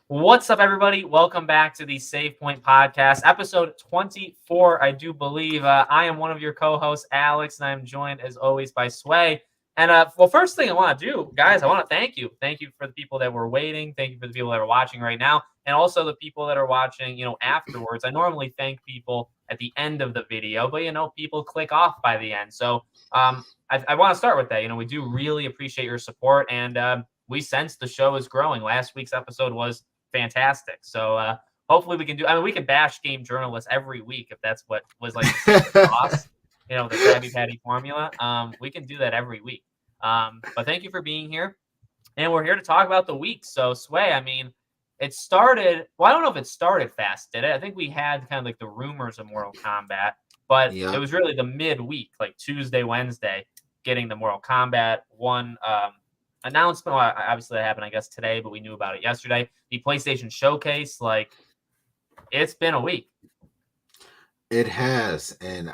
What's up, everybody? Welcome back to the Save Point Podcast, episode 24, I do believe. I am one of your co-hosts, Alex, and I'm joined, as always, by Sway. And, first thing I want to do, guys, I want to thank you. Thank you for the people that were waiting. Thank you for the people that are watching right now, and also the people that are watching, afterwards. I normally thank people at the end of the video, but, people click off by the end. So I want to start with that. We do really appreciate your support, and we sense the show is growing. Last week's episode was fantastic. So hopefully we can do. I mean, we can bash game journalists every week if that's what was like the secret sauce, the Krabby Patty formula. We can do that every week. But thank you for being here, and we're here to talk about the week. So Sway, I mean, it started. Well, I don't know if it started fast, did it? I think we had kind of like the rumors of Mortal Kombat, but it Yeah. was really the midweek, like Tuesday, Wednesday, getting the Mortal Kombat one. Announcement. Well, obviously, that happened, I guess, today, but we knew about it yesterday. The PlayStation Showcase, it's been a week. It has, and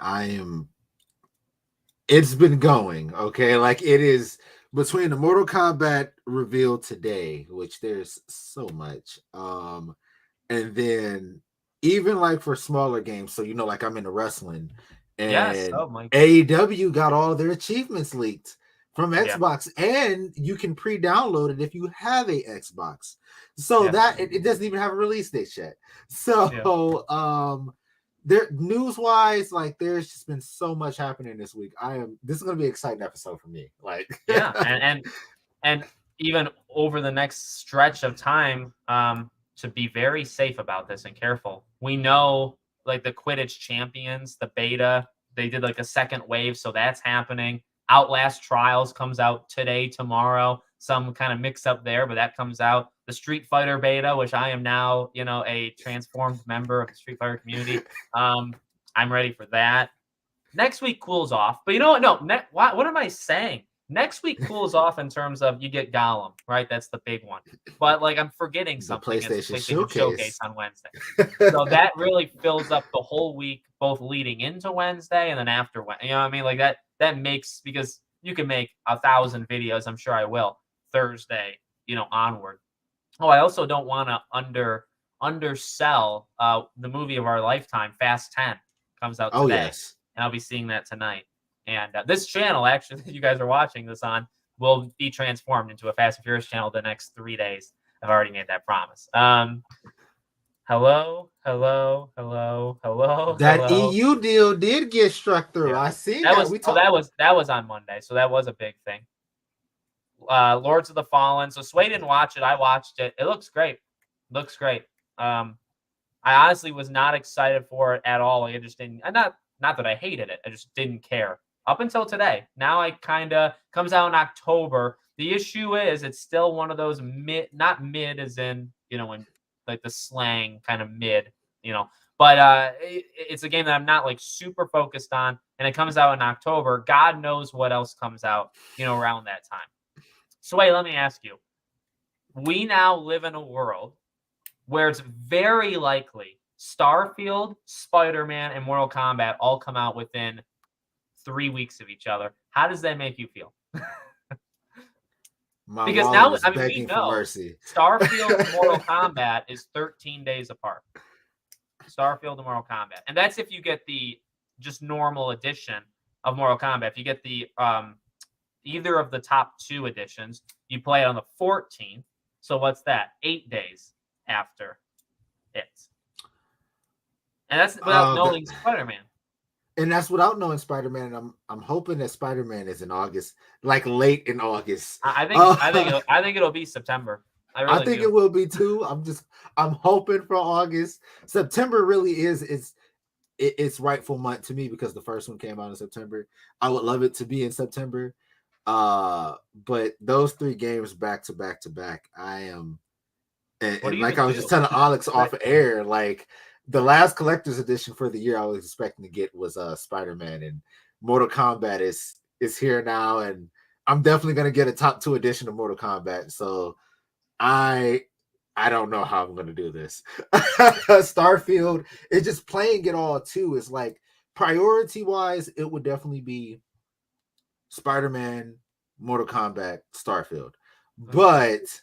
it's been going, okay? Like it is between the Mortal Kombat reveal today, which there's so much. And then even like for smaller games, so like I'm into wrestling Yes. and Oh my. AEW got all their achievements leaked from Yeah. Xbox, and you can pre-download it if you have a Xbox. So Yeah. that it doesn't even have a release date yet. Yeah. So there news wise, like there's just been so much happening this week. This is gonna be an exciting episode for me. Like Yeah. And even over the next stretch of time, to be very safe about this and careful. We know like the Quidditch champions, the beta, they did like a second wave, so that's happening. Outlast Trials comes out today, tomorrow. Some kind of mix up there, but that comes out. The Street Fighter beta, which I am now, a transformed member of the Street Fighter community. I'm ready for that. Next week cools off, but you know what? No, what am I saying? Next week cools off in terms of you get Gollum, right? That's the big one. But like I'm forgetting the something. It's the PlayStation PlayStation Showcase Showcase. on Wednesday. So that really fills up the whole week, both leading into Wednesday and then after Wednesday. You know what I mean? Like that makes, because you can make 1,000 videos. I'm sure I will Thursday, onward. Oh, I also don't want to undersell the movie of our lifetime, Fast 10, comes out Oh today, yes. and I'll be seeing that tonight. And this channel, actually, that you guys are watching this on, will be transformed into a Fast and Furious channel the next 3 days. I've already made that promise. Hello, hello, hello, hello, That hello. EU deal did get struck through. Yeah, I seen that that. was We oh, talked. that was on Monday, so that was a big thing. Lords of the Fallen. So Sway didn't watch it. I watched it. It looks great. Looks great. I honestly was not excited for it at all. Like, I just didn't. And not that I hated it. I just didn't care up until today. Now I kind of comes out in October. The issue is it's still one of those not mid as in in like the slang kind of mid, But it's a game that I'm not like super focused on, and it comes out in October. God knows what else comes out, around that time. So wait, let me ask you. We now live in a world where it's very likely Starfield, Spider-Man, and Mortal Kombat all come out within 3 weeks of each other. How does that make you feel? My Because wallet now, was I mean, we begging for know mercy. Starfield and Mortal Kombat is 13 days apart. Starfield and Mortal Kombat. And that's if you get the just normal edition of Mortal Kombat. If you get the either of the top two editions, you play it on the 14th. So what's that? 8 days after it. And that's without That knowing Spider-Man. and that's without knowing Spider-Man. And I'm hoping that Spider-Man is in August, like late in August. I think I think it'll be September. I I really think do. it will be too. I'm hoping for August. September really is it's rightful month to me because the first one came out in September. I would love it to be in September. But those three games back to back to back, I am What do and you like even I was do? just telling Alex Right. off air, like the last collector's edition for the year I was expecting to get was Spider-Man, and Mortal Kombat is here now, and I'm definitely gonna get a top two edition of Mortal Kombat. So I I don't know how I'm gonna do this. Starfield, it's just playing it all too. Is like priority wise, it would definitely be Spider-Man, Mortal Kombat, Starfield. Mhm. But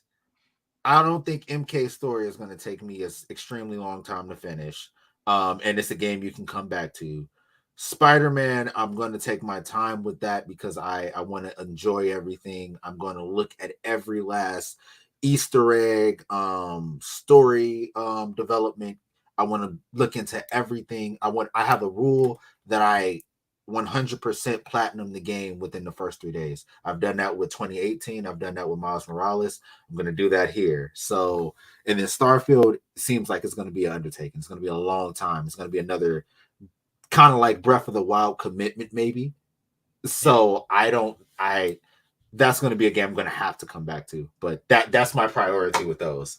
I don't think MK Story is going to take me an extremely long time to finish. And it's a game you can come back to. Spider-Man, I'm going to take my time with that because I want to enjoy everything. I'm going to look at every last Easter egg, story, development. I want to look into everything. I have a rule that I 100% platinum the game within the first 3 days. I've done that with 2018. I've done that with Miles Morales. I'm going to do that here. So, and then Starfield seems like it's going to be an undertaking. It's going to be a long time. It's going to be another kind of like Breath of the Wild commitment, maybe. So that's going to be a game I'm going to have to come back to. But that's my priority with those.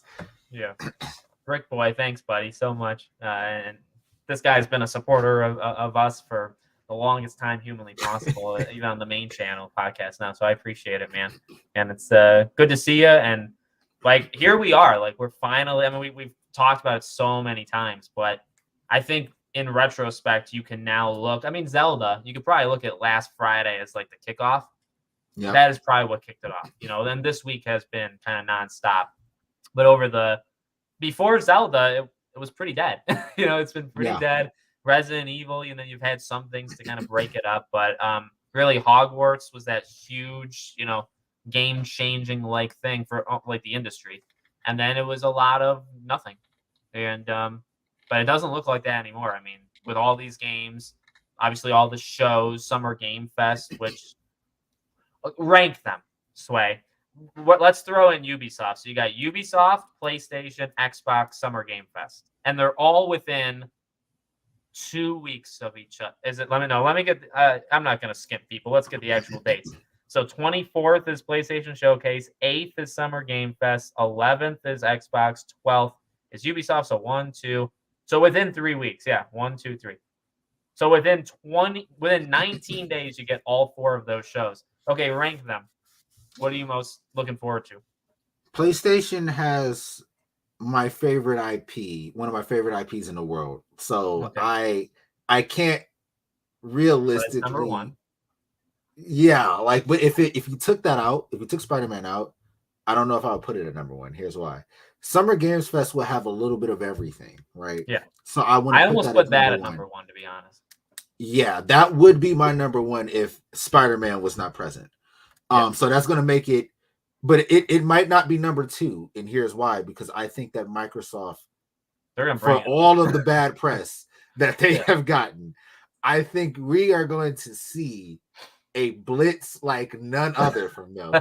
Yeah. Rick Boy, thanks, buddy, so much. And this guy's been a supporter of us for the longest time humanly possible, even on the main channel podcast now. So I appreciate it, man. And it's good to see you. And like, here we are. Like, we're finally, I mean, we've talked about it so many times, but I think in retrospect, you can now look. I mean, Zelda, you could probably look at last Friday as like the kickoff. Yeah. That is probably what kicked it off. Then this week has been kind of nonstop. But before Zelda, it was pretty dead. It's been pretty dead. Resident Evil, you've had some things to kind of break it up, but really Hogwarts was that huge, game-changing like thing for like the industry. And then it was a lot of nothing. And but it doesn't look like that anymore. I mean, with all these games, obviously all the shows, Summer Game Fest, which rank them, Sway. Let's throw in Ubisoft. So you got Ubisoft, PlayStation, Xbox, Summer Game Fest, and they're all within 2 weeks of each other. Is it? Let me know. Let me get. I'm not going to skimp people. Let's get the actual dates. So 24th is PlayStation Showcase. 8th is Summer Game Fest. 11th is Xbox. 12th is Ubisoft. So 1, 2. So within 3 weeks, yeah, 1, 2, 3. So within 19 days, you get all 4 of those shows. Okay, rank them. What are you most looking forward to? PlayStation has my favorite IP, one of my favorite IPs in the world. So okay. I can't realistically. So that's number 1. Yeah, like, but if you took that out, if you took Spider-Man out, I don't know if I would put it at number 1. Here's why: Summer Games Fest will have a little bit of everything, right? Yeah. So I almost put that at number 1, to be honest. Yeah, that would be my number 1 if Spider-Man was not present. So that's going to make it, but it might not be number 2, and here's why: because I think that Microsoft, for all of the bad press that they have gotten, I think we are going to see a blitz like none other from them.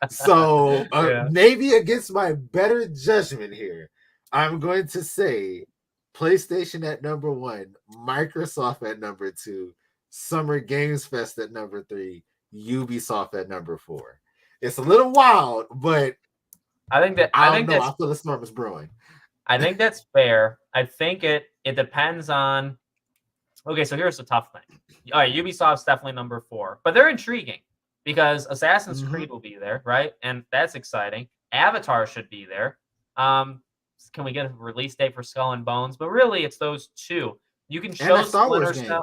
So maybe against my better judgment here, I'm going to say PlayStation at number 1, Microsoft at number 2, Summer Games Fest at number 3, Ubisoft at number 4. It's a little wild, but I think that I feel the storm is brewing. I think that's fair. I think it depends on. Okay, so here's the tough thing. All right, Ubisoft's definitely number 4, but they're intriguing because Assassin's Creed will be there, right? And that's exciting. Avatar should be there. Can we get a release date for Skull and Bones? But really, it's those 2. You can show Star Wars game.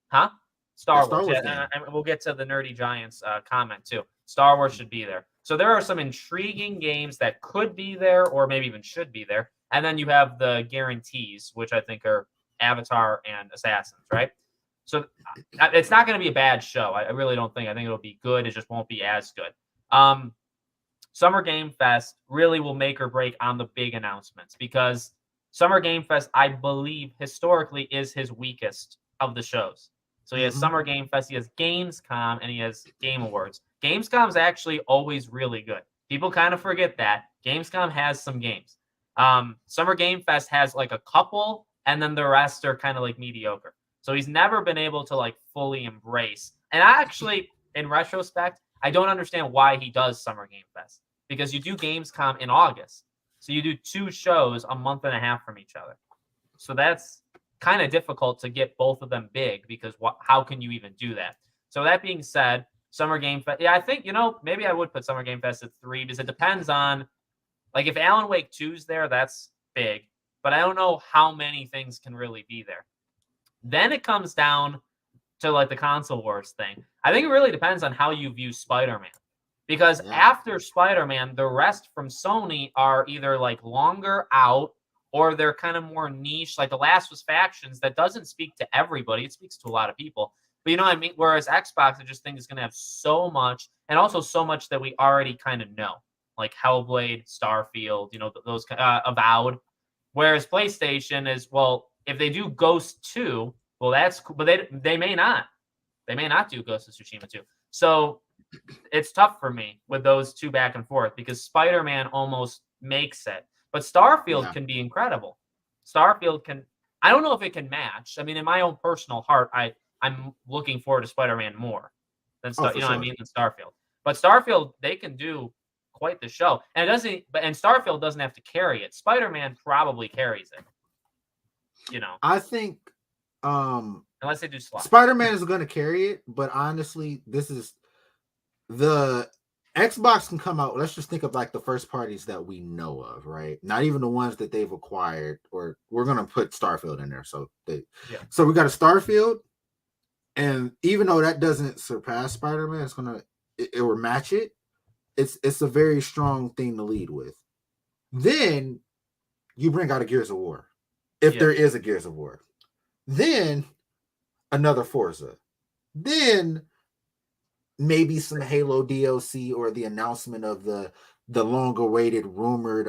Huh? Star Wars. Yeah, and we'll get to the Nerdy Giants comment too. Star Wars should be there. So there are some intriguing games that could be there or maybe even should be there. And then you have the guarantees, which I think are Avatar and Assassins, right? So it's not going to be a bad show. I really don't think. I think it'll be good. It just won't be as good. Summer Game Fest really will make or break on the big announcements because Summer Game Fest, I believe, historically is his weakest of the shows. So he has Summer Game Fest, he has Gamescom, and he has Game Awards. Gamescom's actually always really good. People kind of forget that. Gamescom has some games. Summer Game Fest has like a couple, and then the rest are kind of like mediocre. So he's never been able to like fully embrace. And I actually, in retrospect, I don't understand why he does Summer Game Fest. Because you do Gamescom in August. So you do 2 shows a month and a half from each other. So that's kind of difficult to get both of them big because how can you even do that? So that being said, Summer Game Fest, yeah, I think, maybe I would put Summer Game Fest at 3 because it depends on, like, if Alan Wake 2's there, that's big. But I don't know how many things can really be there. Then it comes down to, like, the console wars thing. I think it really depends on how you view Spider-Man. Because Yeah. after Spider-Man, the rest from Sony are either like longer out or they're kind of more niche. Like the last was Factions that doesn't speak to everybody. It speaks to a lot of people. But you know what I mean? Whereas Xbox, I just think is going to have so much, and also so much that we already kind of know, like Hellblade, Starfield, those Avowed. Whereas PlayStation is, well, if they do Ghost 2, well, that's cool, but they may not. They may not do Ghost of Tsushima 2. So it's tough for me with those two back and forth because Spider-Man almost makes it. But Starfield can be incredible. Starfield can, I don't know if it can match. I mean, in my own personal heart, I'm looking forward to Spider-Man more than Oh, you know what I mean, than Starfield. But Starfield, they can do quite the show. And it doesn't, and Starfield doesn't have to carry it. Spider-Man probably carries it. I think unless they do slots. Spider-Man is going to carry it, but honestly, this is the Xbox can come out. Let's just think of like the first parties that we know of, right? Not even the ones that they've acquired, or we're going to put Starfield in there. So so we got a Starfield, and even though that doesn't surpass Spider-Man, it will match it. It's a very strong thing to lead with. Then you bring out a Gears of War, if there is a Gears of War. Then another Forza. Then maybe some Halo DLC or the announcement of the long-awaited rumored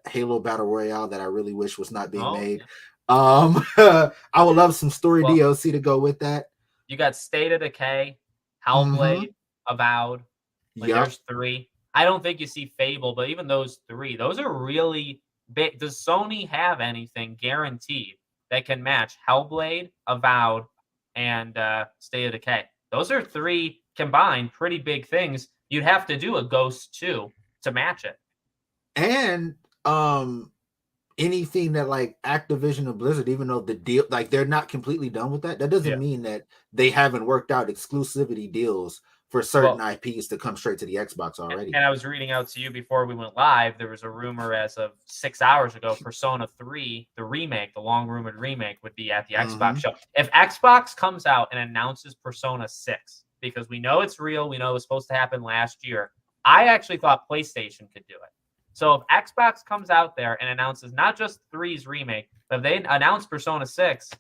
Halo Battle Royale that I really wish was not being made. I would love some story DLC to go with that. You got State of Decay, Hellblade, Avowed. Like there's 3. I don't think you see Fable, but even those 3, those are really big. Does Sony have anything guaranteed that can match Hellblade, Avowed, and State of Decay? Those are 3 combined pretty big things. You'd have to do a Ghost 2 to match it. And anything that like Activision or Blizzard, even though the deal, like they're not completely done with that doesn't mean that they haven't worked out exclusivity deals for certain IPs to come straight to the Xbox already. And I was reading out to you before we went live, there was a rumor as of 6 hours ago, Persona 3, the remake, the long-rumored remake, would be at the Xbox show. If Xbox comes out and announces Persona 6, because we know it's real, we know it was supposed to happen last year, I actually thought PlayStation could do it. So if Xbox comes out there and announces not just 3's remake, but if they announce Persona 6,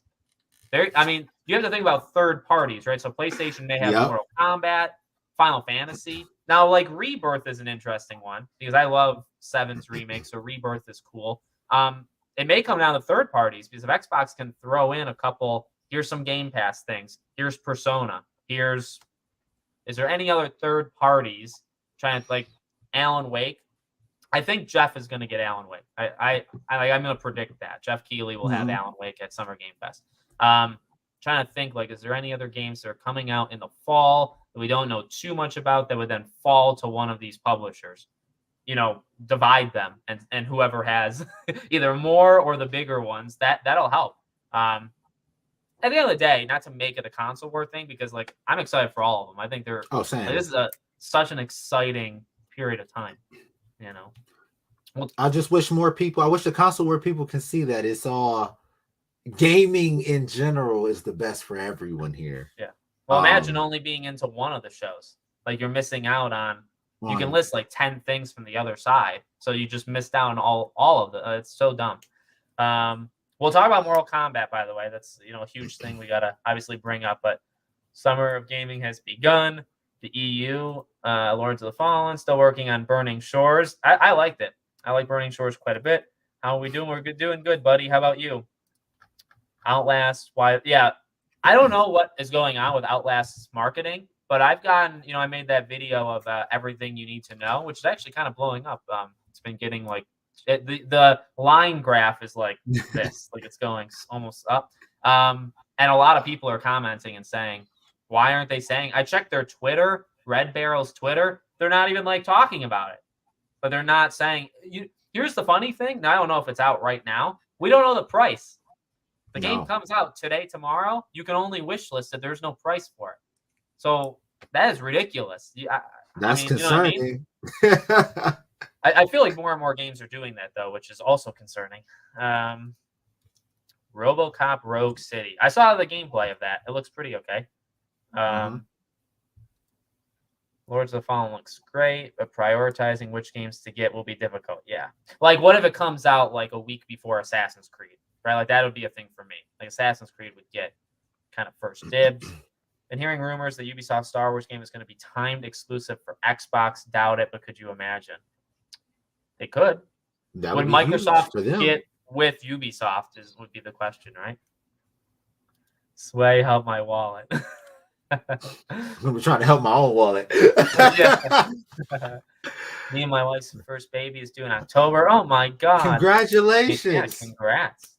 I mean, you have to think about third parties, right? So PlayStation may have Mortal Kombat, Final Fantasy. Now, like Rebirth is an interesting one because I love 7's remake, so Rebirth is cool. It may come down to third parties because if Xbox can throw in a couple, here's some Game Pass things, here's Persona, is there any other third parties trying to like Alan Wake? I think Jeff is going to get Alan Wake. I'm going to predict that Jeff Keighley will have Alan Wake at Summer Game Fest. Trying to think, like, is there any other games that are coming out in the fall that we don't know too much about that would then fall to one of these publishers? Divide them, and whoever has either more or the bigger ones, that'll help. At the end of the day, not to make it a console war thing, because like I'm excited for all of them. I think they're this is such an exciting period of time. I just wish more people. I wish the console where people can see that it's all gaming in general is the best for everyone here. Yeah. Well, imagine only being into one of the shows. Like you're missing out on. You can list like 10 things from the other side, so you just missed out on all of the. It's so dumb. We'll talk about Mortal Kombat, by the way. That's a huge thing we gotta obviously bring up. But Summer of Gaming has begun. The EU, Lords of the Fallen, still working on Burning Shores. I liked it. I like Burning Shores quite a bit. How are we doing? We're doing good, buddy. How about you? Outlast. Why? Yeah, I don't know what is going on with Outlast's marketing, but I've gotten, I made that video of everything you need to know, which is actually kind of blowing up. It's been getting like the line graph is like this, like it's going almost up. And a lot of people are commenting and saying, why aren't they saying? I checked their Twitter, Red Barrel's Twitter. They're not even like talking about it, but they're not saying. Here's the funny thing. Now I don't know if it's out right now. We don't know the price. The game comes out today, tomorrow. You can only wish list it. There's no price for it. So that is ridiculous. That's concerning. I feel like more and more games are doing that though, which is also concerning. RoboCop Rogue City. I saw the gameplay of that. It looks pretty okay. Lords of the Fallen looks great, but prioritizing which games to get will be difficult. Yeah. Like, what if it comes out like a week before Assassin's Creed, right? Like, that would be a thing for me. Like, Assassin's Creed would get kind of first dibs. Been hearing rumors that Ubisoft Star Wars game is going to be timed exclusive for Xbox. Doubt it, but could you imagine? They could. That Would would be huge Microsoft for them. get with Ubisoft would be the question, right? Sway, help my wallet. I'm trying to help my own wallet. Yeah. Me and my wife's first baby is due in October. Oh my God. Congratulations. Yeah, congrats.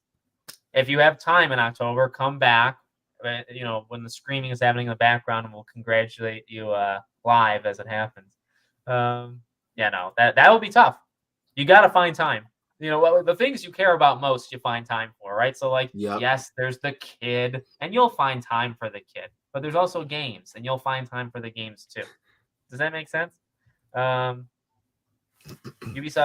If you have time in October, come back. When the screaming is happening in the background, and we'll congratulate you live as it happens. That will be tough. You got to find time. The things you care about most, you find time for, right? So, like, yes, there's the kid, and you'll find time for the kid. But there's also games, and you'll find time for the games too. Does that make sense? Ubisoft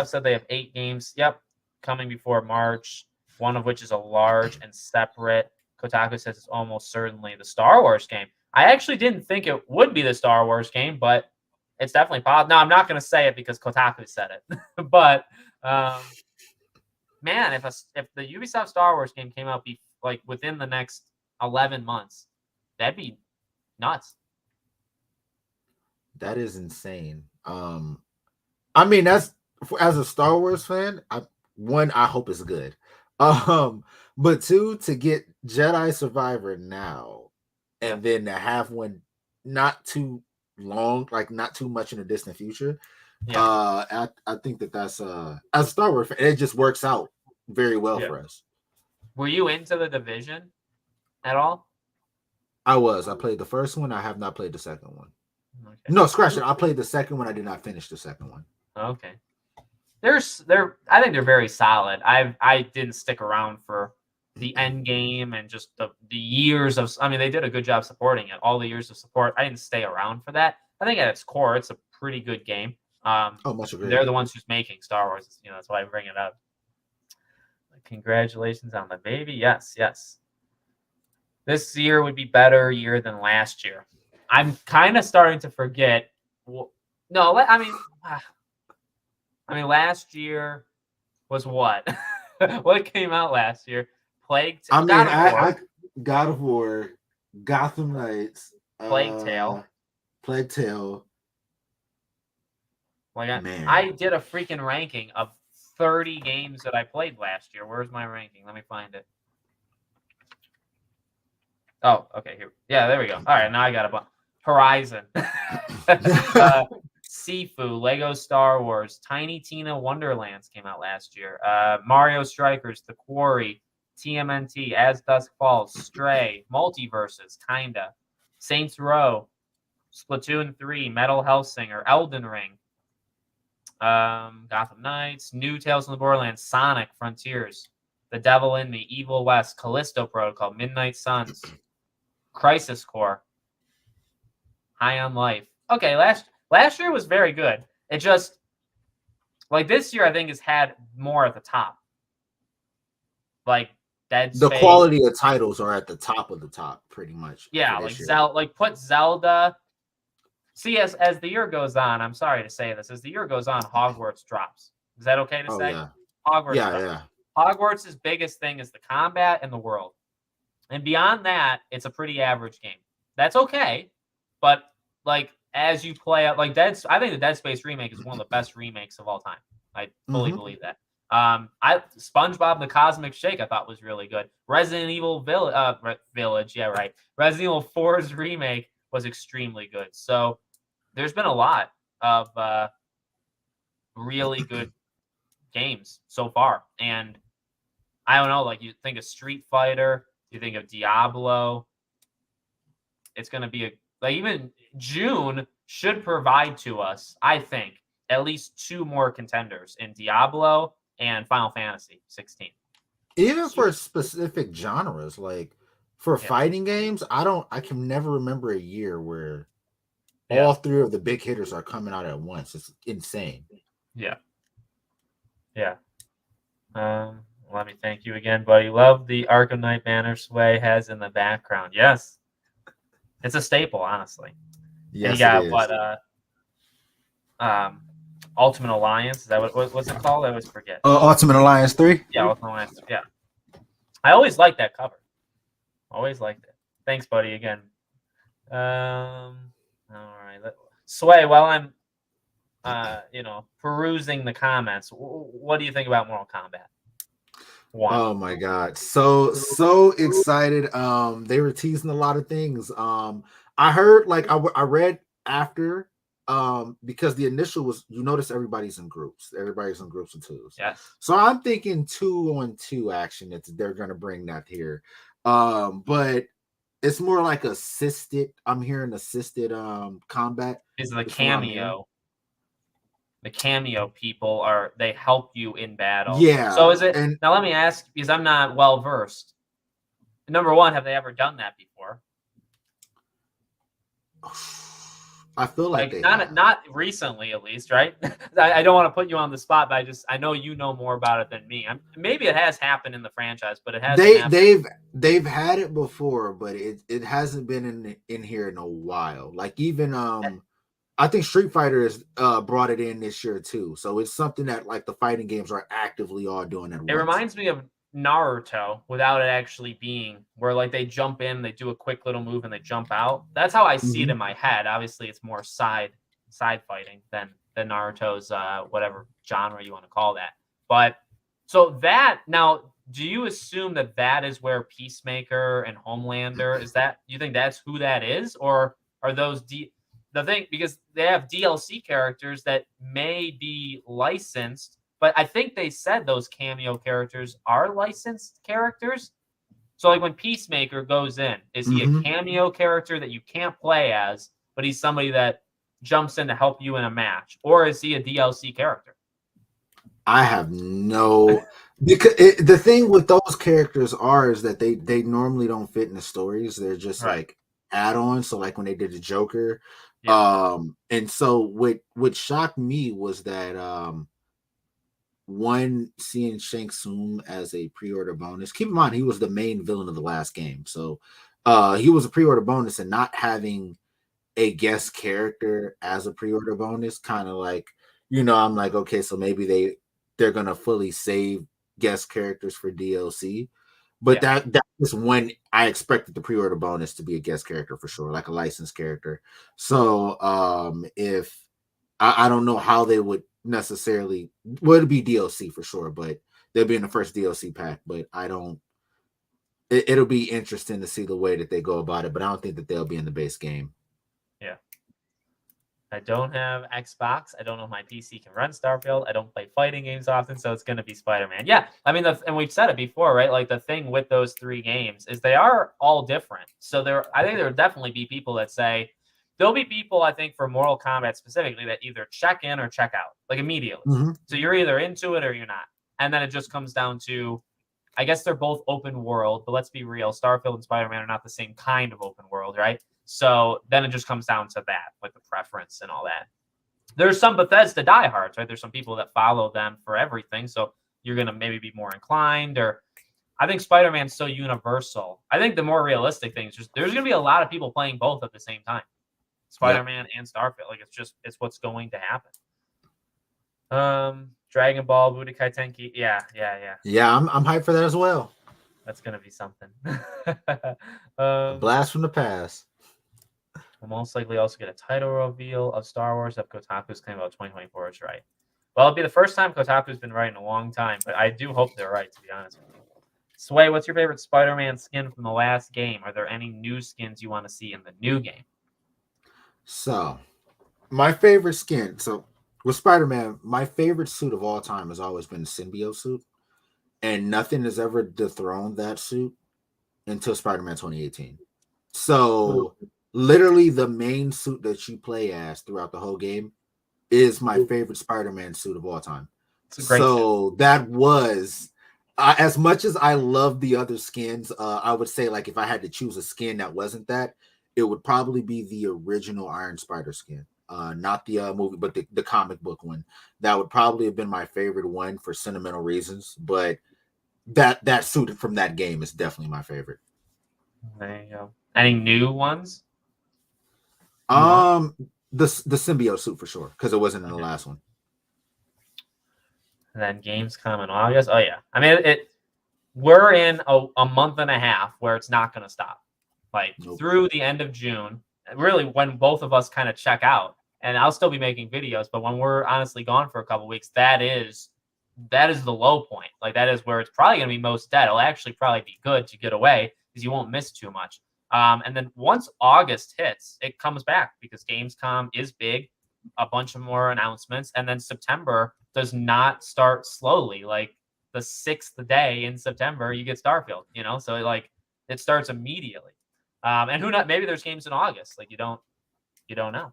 said they have 8 games. Yep, coming before March. One of which is a large and separate. Kotaku says it's almost certainly the Star Wars game. I actually didn't think it would be the Star Wars game, but it's definitely possible. No, I'm not going to say it because Kotaku said it. But man, if the Ubisoft Star Wars game came out within the next 11 months, that'd be nuts. That is insane. I mean, that's as a Star Wars fan. I hope it's good. But 2, to get Jedi Survivor now, and then to have one not too long, like not too much in the distant future. I think that's as a Star Wars fan, it just works out very well for us. Were you into the Division at all? I played the first one. I have not played the second one. Okay. No, scratch it. I played the second one. I did not finish the second one. Okay. I think they're very solid. I didn't stick around for the end game and just the years of. I mean, they did a good job supporting it. All the years of support. I didn't stay around for that. I think at its core, it's a pretty good game. Much agreed. They're the ones who's making Star Wars. That's why I bring it up. Congratulations on the baby. Yes. This year would be better year than last year. I'm kind of starting to forget. Last year was what? What came out last year? Plague Tale. God of War, Gotham Knights, Plague Tale. I did a freaking ranking of 30 games that I played last year. Where's my ranking? Let me find it. Oh, okay. Here. Yeah, there we go. All right, now I got a bunch. Horizon. Sifu, Lego Star Wars, Tiny Tina Wonderlands came out last year. Mario Strikers, The Quarry, TMNT, As Dusk Falls, Stray, Multiverses, kinda. Saints Row, Splatoon 3, Metal Hellsinger, Elden Ring, Gotham Knights, New Tales from the Borderlands, Sonic Frontiers, The Devil in Me, Evil West, Callisto Protocol, Midnight Suns, Crisis Core, High on Life. Okay, last year was very good. It just this year I think has had more at the top. Like Dead Space. The quality of titles are at the top of the top, pretty much. Yeah, put Zelda. See, as the year goes on, I'm sorry to say this, as the year goes on, Hogwarts drops. Is that okay to say? Yeah. Hogwarts drops. Yeah. Hogwarts' biggest thing is the combat and the world. And beyond that, it's a pretty average game. That's okay. But as you play out, I think the Dead Space remake is one of the best remakes of all time. I fully believe that. SpongeBob the Cosmic Shake I thought was really good. Resident Evil Village, yeah, right. Resident Evil 4's remake was extremely good. So there's been a lot of really good games so far. And I don't know, you think of Street Fighter, you think of Diablo. It's going to be even June should provide to us, I think, at least 2 more contenders in Diablo and Final Fantasy 16. Even for specific genres, for fighting games, I can never remember a year where all 3 of the big hitters are coming out at once. It's insane. Yeah. Let me thank you again, buddy. Love the Arkham Knight banner Sway has in the background. Yes. It's a staple, honestly. Yes, you got Ultimate Alliance. Is that what's it called? I always forget. Ultimate Alliance 3. Yeah, Ultimate Alliance. Yeah, I always liked that cover. Always liked it. Thanks, buddy. Again. All right. Sway. While I'm, perusing the comments, what do you think about Mortal Kombat 1? Oh my god, so excited. They were teasing a lot of things. I heard, like, I read after, because the initial was, you notice everybody's in groups of twos. Yes. So I'm thinking 2-on-2 action. They're gonna bring that here. But it's more like assisted. I'm hearing assisted combat. Is the cameo. The cameo people they help you in battle. Yeah. So is it, now let me ask, because I'm not well versed. Number one, have they ever done that before? I feel like they not recently, at least, right? I don't want to put you on the spot, but I know you know more about it than me. Maybe it has happened in the franchise, but it hasn't. They've had it before, but it hasn't been in here in a while. Like, even I think Street Fighter has brought it in this year too. So it's something that, like, the fighting games are actively all doing at once. It reminds me of Naruto without it actually being, where like they jump in, they do a quick little move, and they jump out. That's how I see it in my head. Obviously, it's more side fighting than Naruto's whatever genre you want to call that. But so that, now, do you assume that is where Peacemaker and Homelander is? That, you think that's who that is, or are those the thing, because they have DLC characters that may be licensed? But I think they said those cameo characters are licensed characters. So, like, when Peacemaker goes in, is he a cameo character that you can't play as, but he's somebody that jumps in to help you in a match? Or is he a DLC character? I have no... because the thing with those characters is that they normally don't fit in the stories. They're just like add-ons. So, like, when they did the Joker. Yeah. And so what shocked me was that... one, seeing Shang Tsung as a pre-order bonus. Keep in mind, he was the main villain of the last game, so he was a pre-order bonus, and not having a guest character as a pre-order bonus, kind of like, I'm like, okay, so maybe they're gonna fully save guest characters for DLC. But that was when I expected the pre-order bonus to be a guest character for sure, like a licensed character. So if I don't know how they would necessarily, it'd be DLC for sure, but they'll be in the first DLC pack. But it'll be interesting to see the way that they go about it, but I don't think that they'll be in the base game. Yeah. I don't have Xbox. I don't know if my PC can run Starfield. I don't play fighting games often, so it's going to be Spider-Man. Yeah, I mean, and we've said it before, right? Like, the thing with those three games is they are all different. So I think there will definitely be people that say, there'll be people, I think, for Mortal Kombat specifically, that either check in or check out, like, immediately. So you're either into it or you're not. And then it just comes down to, I guess they're both open world, but let's be real, Starfield and Spider-Man are not the same kind of open world, right? So then it just comes down to that, like the preference and all that. There's some Bethesda diehards, right? There's some people that follow them for everything. So you're going to maybe be more inclined, or I think Spider-Man's so universal. I think the more realistic thing is just there's going to be a lot of people playing both at the same time. Spider-Man and Starfield. Like, it's what's going to happen. Dragon Ball, Budokai Tenkaichi. Yeah. Yeah, I'm hyped for that as well. That's going to be something. A blast from the past. We'll most likely also get a title reveal of Star Wars if Kotaku's claim about 2024 is right. Well, it'll be the first time Kotaku's been right in a long time, but I do hope they're right, to be honest with you. Sway, what's your favorite Spider-Man skin from the last game? Are there any new skins you want to see in the new game? So, my favorite skin. So, with Spider-Man, my favorite suit of all time has always been the symbiote suit. And nothing has ever dethroned that suit until Spider-Man 2018. So, literally, the main suit that you play as throughout the whole game is my favorite Spider-Man suit of all time. So, that was... as much as I love the other skins, I would say, like, if I had to choose a skin that wasn't that, it would probably be the original Iron Spider skin. Not the movie, but the comic book one. That would probably have been my favorite one for sentimental reasons. But that suit from that game is definitely my favorite. There you go. Any new ones? The symbiote suit for sure, because it wasn't in the last one. And then games come in August. Oh yeah, I mean we're in a month and a half where it's not going to stop. Like through the end of June, really when both of us kind of check out. And I'll still be making videos, but when we're honestly gone for a couple weeks, that is the low point. Like that is where it's probably going to be most dead. It'll actually probably be good to get away because you won't miss too much. And then once August hits, it comes back because Gamescom is big, a bunch of more announcements, and then September does not start slowly. Like the 6th day in September, you get Starfield. So like it starts immediately. And who knows? Maybe there's games in August. Like you don't know.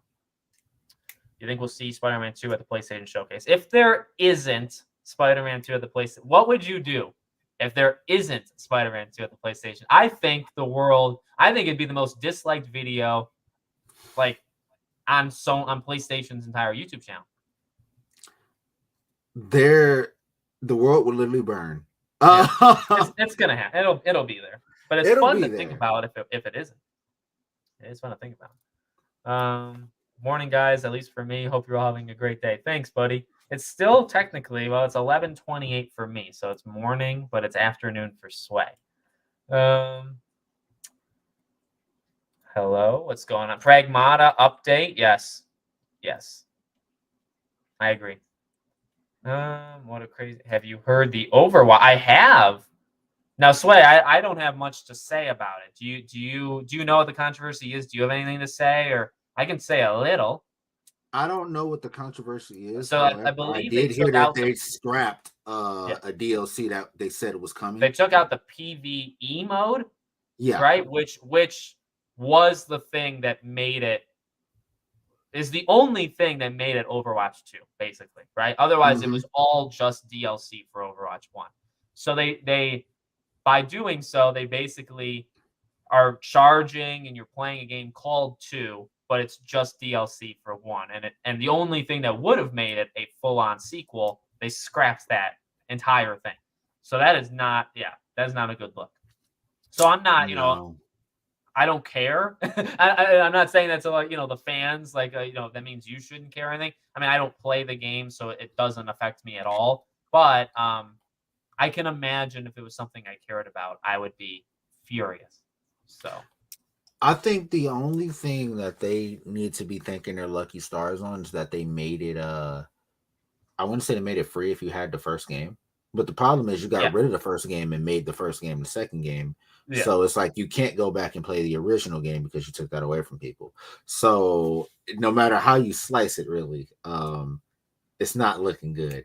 You think we'll see Spider-Man 2 at the PlayStation Showcase? If there isn't Spider-Man 2 at the PlayStation, what would you do if there isn't Spider-Man 2 at the PlayStation? I think it'd be the most disliked video like on PlayStation's entire YouTube channel. The world will literally burn. Yeah, it's gonna happen. It'll be there. But it's fun to think about if it isn't. It is fun to think about. Morning, guys. At least for me. Hope you're all having a great day. Thanks, buddy. It's still technically, it's 11:28 for me, so it's morning, but it's afternoon for Sway. Hello, what's going on? Pragmata update? Yes. I agree. What a crazy. Have you heard the Overwatch? I have. Now, Sway, I don't have much to say about it. Do you know what the controversy is? Do you have anything to say, or I can say a little? I don't know what the controversy is. So I believe I did hear that they scrapped a DLC that they said it was coming. They took out the PvE mode, yeah, right? Which was the thing that made it. Is the only thing that made it Overwatch 2, basically, right? Otherwise, it was all just DLC for Overwatch 1. So they by doing so, they basically are charging, and you're playing a game called 2, but it's just DLC for 1. And the only thing that would have made it a full-on sequel, they scrapped that entire thing. So that is not a good look. So I'm not, I don't care. I'm not saying that to the fans, that means you shouldn't care or anything. I mean, I don't play the game, so it doesn't affect me at all. But I can imagine if it was something I cared about, I would be furious. So I think the only thing that they need to be thanking their lucky stars on is that they made it I wouldn't say they made it free if you had the first game. But the problem is you got rid of the first game and made the first game the second game. Yeah. So it's like you can't go back and play the original game because you took that away from people. So no matter how you slice it, really, it's not looking good.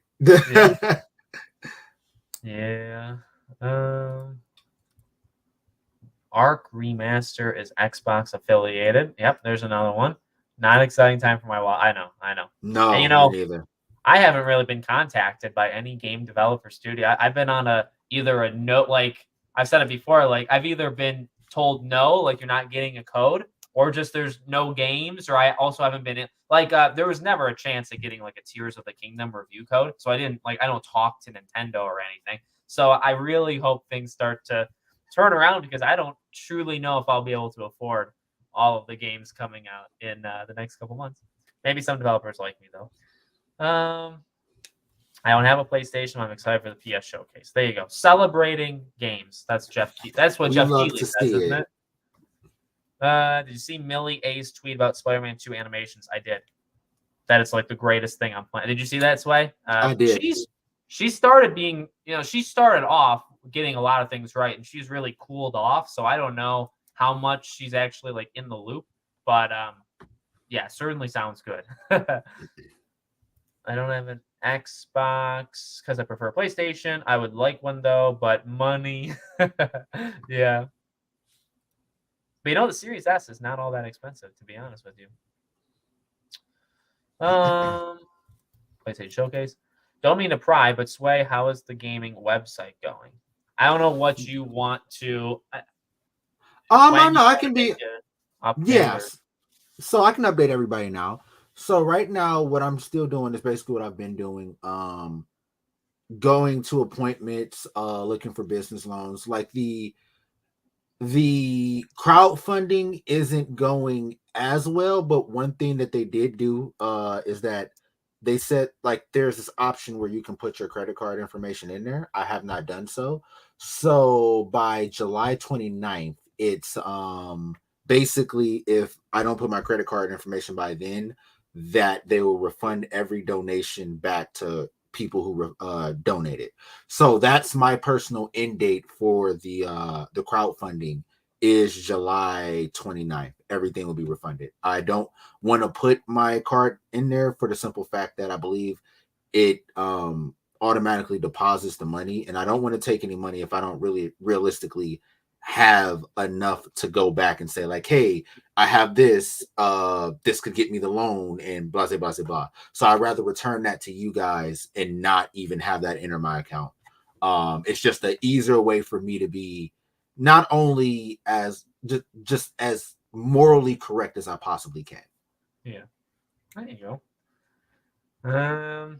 Yeah. Arc Remaster is Xbox affiliated. Yep, there's another one. Not exciting time for my wall. I know. No, and me neither. I haven't really been contacted by any game developer studio. I've been on either a note, like I've said it before, like I've either been told no, like you're not getting a code, or just there's no games, or I also haven't been in, there was never a chance of getting like a Tears of the Kingdom review code. So I don't talk to Nintendo or anything. So I really hope things start to turn around because I don't truly know if I'll be able to afford all of the games coming out in the next couple months. Maybe some developers like me though. I don't have a PlayStation. I'm excited for the PS Showcase. There you go. Celebrating games. That's Jeff. That's what Jeff Keighley says, isn't it? Did you see Millie A's tweet about Spider-Man 2 animations? I did. That it's like the greatest thing I'm playing. Did you see that, Sway? I did. She started being, she started off getting a lot of things right, and she's really cooled off. So I don't know how much she's actually like in the loop, but yeah, certainly sounds good. I don't have an Xbox because I prefer PlayStation. I would like one though, but money. Yeah. But the Series S is not all that expensive, to be honest with you. PlayStation Showcase. Don't mean to pry, but Sway, how is the gaming website going? I don't know what you want to. No, I can be. Yes. So I can update everybody now. So right now, what I'm still doing is basically what I've been doing. Going to appointments, looking for business loans. Like the crowdfunding isn't going as well, but one thing that they did do is that they said like there's this option where you can put your credit card information in there. I have not done so. So by July 29th, it's basically if I don't put my credit card information by then, that they will refund every donation back to people who donated. So that's my personal end date for the crowdfunding is July 29th. Everything will be refunded. I don't want to put my card in there for the simple fact that I believe it automatically deposits the money, and I don't want to take any money if I don't really realistically have enough to go back and say like, hey, I have this this could get me the loan and blah blah blah blah. So I'd rather return that to you guys and not even have that enter my account. It's just an easier way for me to be not only as just as morally correct as I possibly can. Yeah, there you go.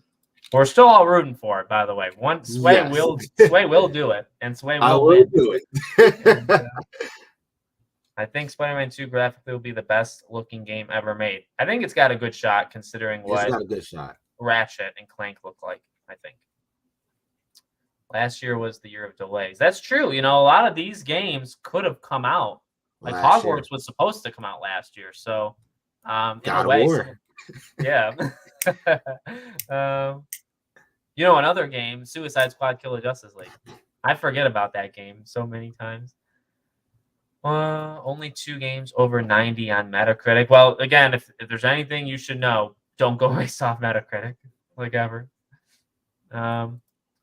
We're still all rooting for it, by the way. Sway will do it, and Sway will win. Do it. And, I think Spider-Man 2 graphically will be the best looking game ever made. I think it's got a good shot considering what it's got a good shot. Ratchet and Clank look like, I think. Last year was the year of delays. That's true. You know, a lot of these games could have come out. Like Hogwarts was supposed to come out last year. So, in a way, yeah. You know, another game, Suicide Squad Kill the Justice League. I forget about that game so many times. Only 2 games over 90 on Metacritic. Well, again, if there's anything you should know, don't go based off Metacritic, like ever.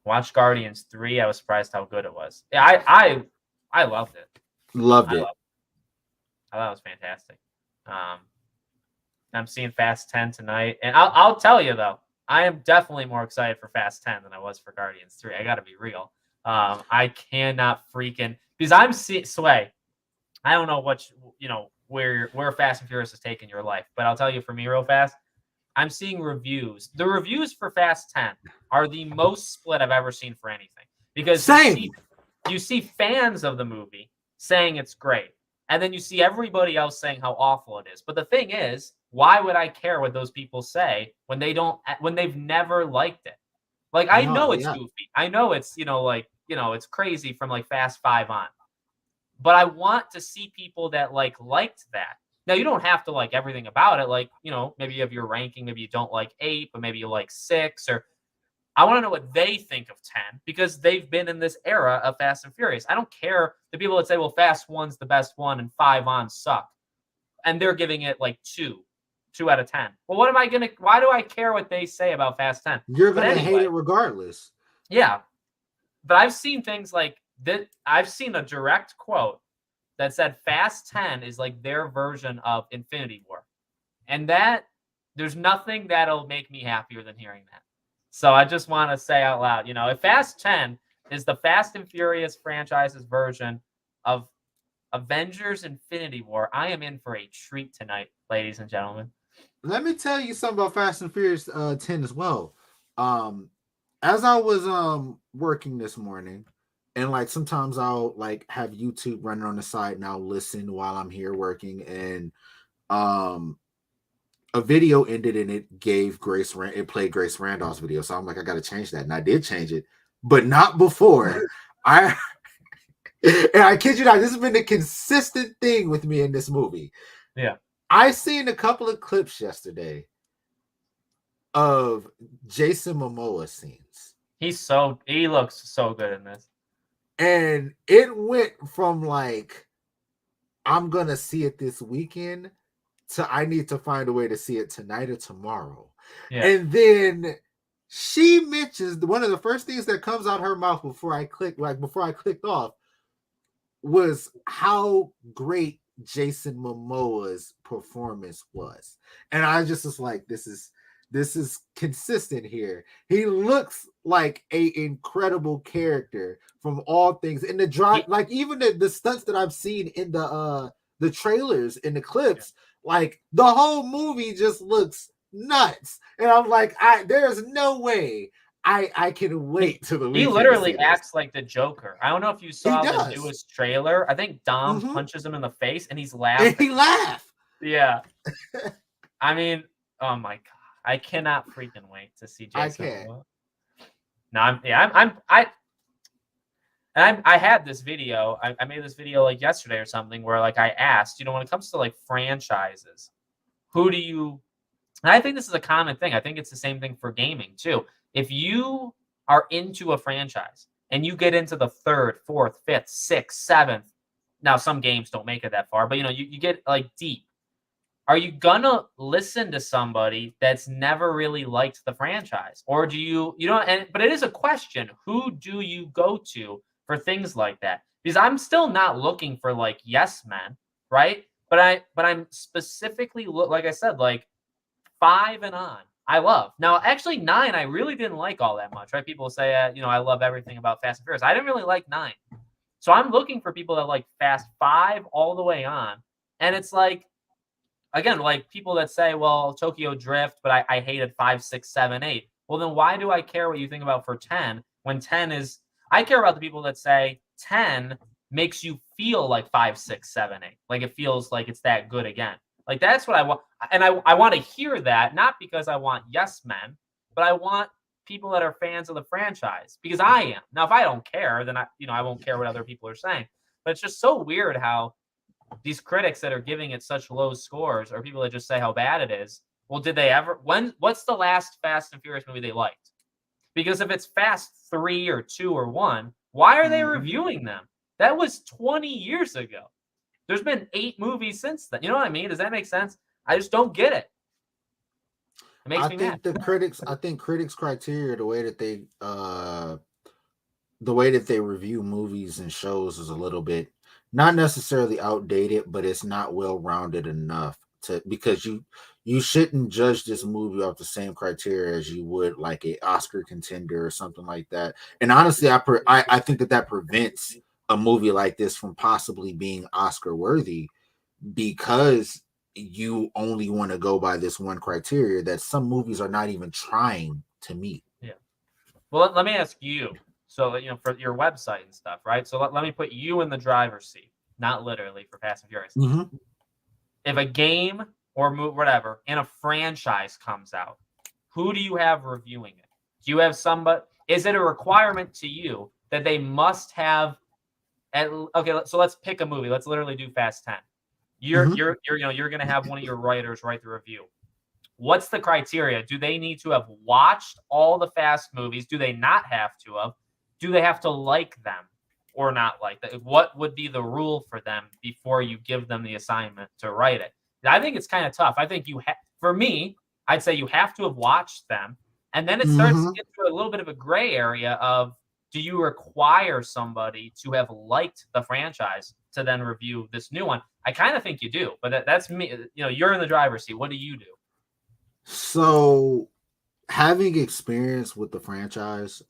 Watch Guardians 3. I was surprised how good it was. Yeah, I loved it. Loved it. I thought it was fantastic. I'm seeing Fast 10 tonight, and I'll tell you though, I am definitely more excited for Fast 10 than I was for Guardians 3. I got to be real. I cannot freaking because I'm Sway. I don't know what where Fast and Furious is taking your life, but I'll tell you for me real fast. I'm seeing reviews. The reviews for Fast 10 are the most split I've ever seen for anything because you see fans of the movie saying it's great, and then you see everybody else saying how awful it is. But the thing is, why would I care what those people say when they've never liked it? Like I know it's goofy. I know it's it's crazy from like Fast 5 on. But I want to see people that liked that. Now you don't have to like everything about it. Like, maybe you have your ranking, maybe you don't like 8, but maybe you like 6 or I want to know what they think of 10 because they've been in this era of Fast and Furious. I don't care the people that say, well, Fast 1's the best one and 5 on suck. And they're giving it like 2 out of 10. Well, why do I care what they say about Fast 10? You're going to hate it regardless. Yeah. But I've seen things like that. I've seen a direct quote that said Fast 10 is like their version of Infinity War. And that there's nothing that'll make me happier than hearing that. So I just want to say out loud, if Fast 10 is the Fast and Furious franchise's version of Avengers Infinity War, I am in for a treat tonight, ladies and gentlemen. Let me tell you something about Fast and Furious 10 as well. As I was working this morning, and like sometimes I'll like have YouTube running on the side and I'll listen while I'm here working, and a video ended and it played Grace Randolph's video. So I'm like, I gotta change that. And I did change it, but not before. And I kid you not, this has been a consistent thing with me in this movie. Yeah. I seen a couple of clips yesterday of Jason Momoa scenes. He looks so good in this. And it went from like, I'm going to see it this weekend to I need to find a way to see it tonight or tomorrow. Yeah. And then she mentions one of the first things that comes out her mouth before I clicked off was how great Jason Momoa's performance was. And I just was like, this is consistent here. He looks like an incredible character from all things. In the drive, like even the stunts that I've seen in the trailers, in the clips, like the whole movie just looks nuts. And I'm like, there's no way I can wait till the weekend. He literally acts like the Joker. I don't know if you saw the newest trailer. I think Dom punches him in the face and he's laughing. And he laughs. Yeah. I mean, oh my god, I cannot freaking wait to see I Jason can't. Momoa. No, I had this video. I made this video like yesterday or something where like I asked, when it comes to like franchises, who do you? And I think this is a common thing. I think it's the same thing for gaming too. If you are into a franchise and you get into the third, fourth, fifth, sixth, seventh, now some games don't make it that far, but you get like deep. Are you gonna listen to somebody that's never really liked the franchise, or do you know? And but it is a question: who do you go to for things like that? Because I'm still not looking for like yes men, right? But I'm specifically like I said, like 5 and on. I love. Now, actually, 9 I really didn't like all that much, right? People say, I love everything about Fast and Furious. I didn't really like 9, so I'm looking for people that like Fast 5 all the way on, and it's like again, like people that say, well, Tokyo Drift, but I hated 5, 6, 7, 8. Well, then why do I care what you think about for 10 when 10 is, I care about the people that say 10 makes you feel like 5, 6, 7, 8. Like it feels like it's that good again. Like that's what I want. And I want to hear that, not because I want yes men, but I want people that are fans of the franchise because I am. Now, if I don't care, then I won't care what other people are saying. But it's just so weird how these critics that are giving it such low scores or people that just say how bad it is. Well, did they ever? What's the last Fast and Furious movie they liked? Because if it's Fast 3 or 2 or 1, why are they reviewing them? That was 20 years ago. There's been 8 movies since then. You know what I mean? Does that make sense? I just don't get it. It makes I me mad. think critics criteria, the way that they review movies and shows is a little bit not necessarily outdated, but it's not well rounded enough to because you shouldn't judge this movie off the same criteria as you would like a Oscar contender or something like that. And honestly, I think that prevents a movie like this from possibly being Oscar worthy because you only want to go by this one criteria that some movies are not even trying to meet. Yeah. Well, let me ask you. So, for your website and stuff, right? So let me put you in the driver's seat, not literally for Fast and Furious. Mm-hmm. If a game or whatever in a franchise comes out, who do you have reviewing it? Do you have somebody? Is it a requirement to you that they must have? Okay, so let's pick a movie. Let's literally do Fast 10. Mm-hmm. You're gonna have one of your writers write the review. What's the criteria? Do they need to have watched all the Fast movies? Do they not have to have? Do they have to like them or not like them? What would be the rule for them before you give them the assignment to write it? I think it's kind of tough. I think for me, I'd say you have to have watched them. And then it starts to Mm-hmm. get to a little bit of a gray area of do you require somebody to have liked the franchise to then review this new one? I kind of think you do, but that's me. You're in the driver's seat. What do you do? So having experience with the franchise,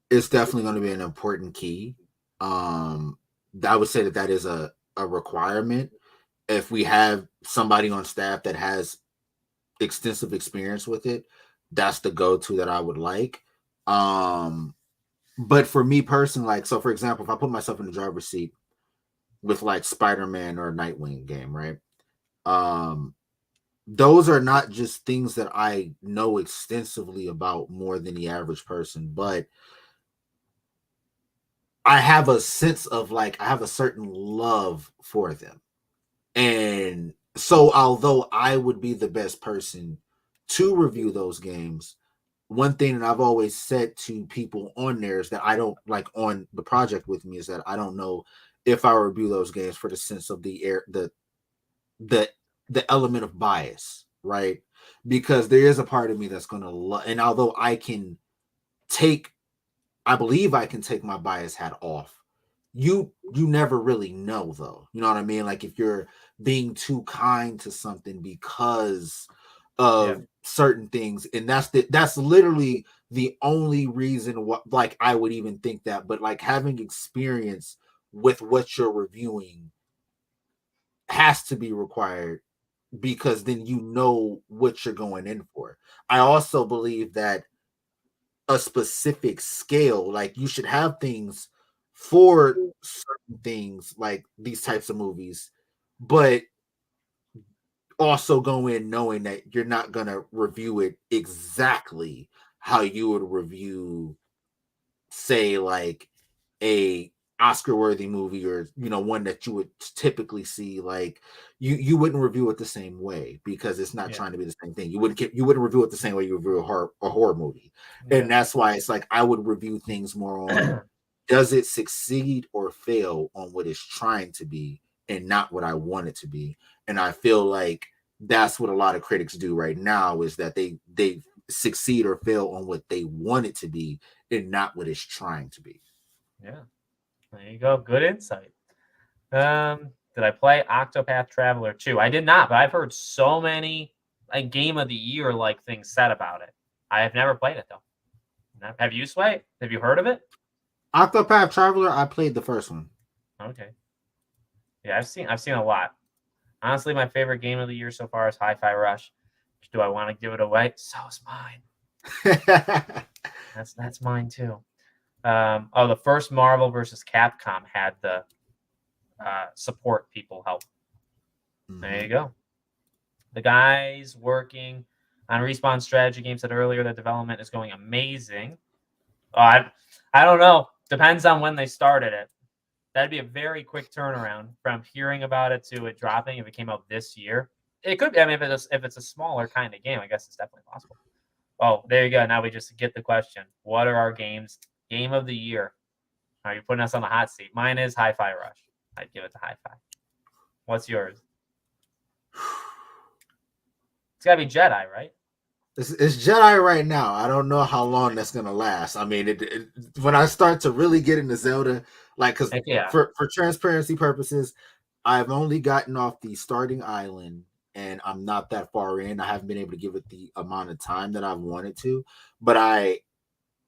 is definitely going to be an important key. I would say that is a requirement. If we have somebody on staff that has extensive experience with it, that's the go-to that I would like. But for me personally, like, so for example, if I put myself in the driver's seat with like Spider-Man or a Nightwing game, right? Um, those are not just things that I know extensively about more than the average person, but I have a sense of like I have a certain love for them. And so although I would be the best person to review those games, one thing that I've always said to people on there is that I don't like on the project with me is that I don't know if I review those games for the sense of the the element of bias, right? Because there is a part of me that's going to love, and although take I believe I can take my bias hat off. You never really know though. You know what I mean? Like if you're being too kind to something because Yeah. of certain things, and that's literally the only reason what like I would even think that. But like having experience with what you're reviewing has to be required because then you know what you're going in for. I also believe that a specific scale. Like you should have things for certain things like these types of movies, but also go in knowing that you're not going to review it exactly how you would review, say, like a Oscar worthy movie, or one that you would typically see. Like you wouldn't review it the same way because it's not trying to be the same thing. You wouldn't review it the same way you review a horror movie. And that's why it's like I would review things more on does it succeed or fail on what it's trying to be and not what I want it to be. And I feel like that's what a lot of critics do right now, is that they succeed or fail on what they want it to be and not what it's trying to be. Yeah, there you go. Good insight. Did I play Octopath Traveler 2? I did not, but I've heard so many like game of the year like things said about it. I have never played it though. Have you, Sway? Have you heard of it? Octopath Traveler, I played the first one. Okay. Yeah, I've seen a lot. Honestly, my favorite game of the year so far is Hi-Fi Rush. Do I want to give it away? So is mine. That's mine too. The first Marvel versus Capcom had the support people help. There you go. The guys working on Respawn strategy game said earlier that development is going amazing. I don't know. Depends on when they started it. That'd be a very quick turnaround from hearing about it to it dropping. If it came out this year, it could be. I mean, if it's a smaller kind of game, I guess it's definitely possible. Oh, there you go. Now we just get the question: what are our game of the year? Are you putting us on the hot seat? Mine is Hi-Fi Rush. I'd give it to Hi-Fi. What's yours? It's gotta be Jedi, right? It's Jedi right now. I don't know how long that's gonna last. I mean, when I start to really get into Zelda, like, because for transparency purposes, I've only gotten off the starting island, and I'm not that far in. I haven't been able to give it the amount of time that I wanted to, but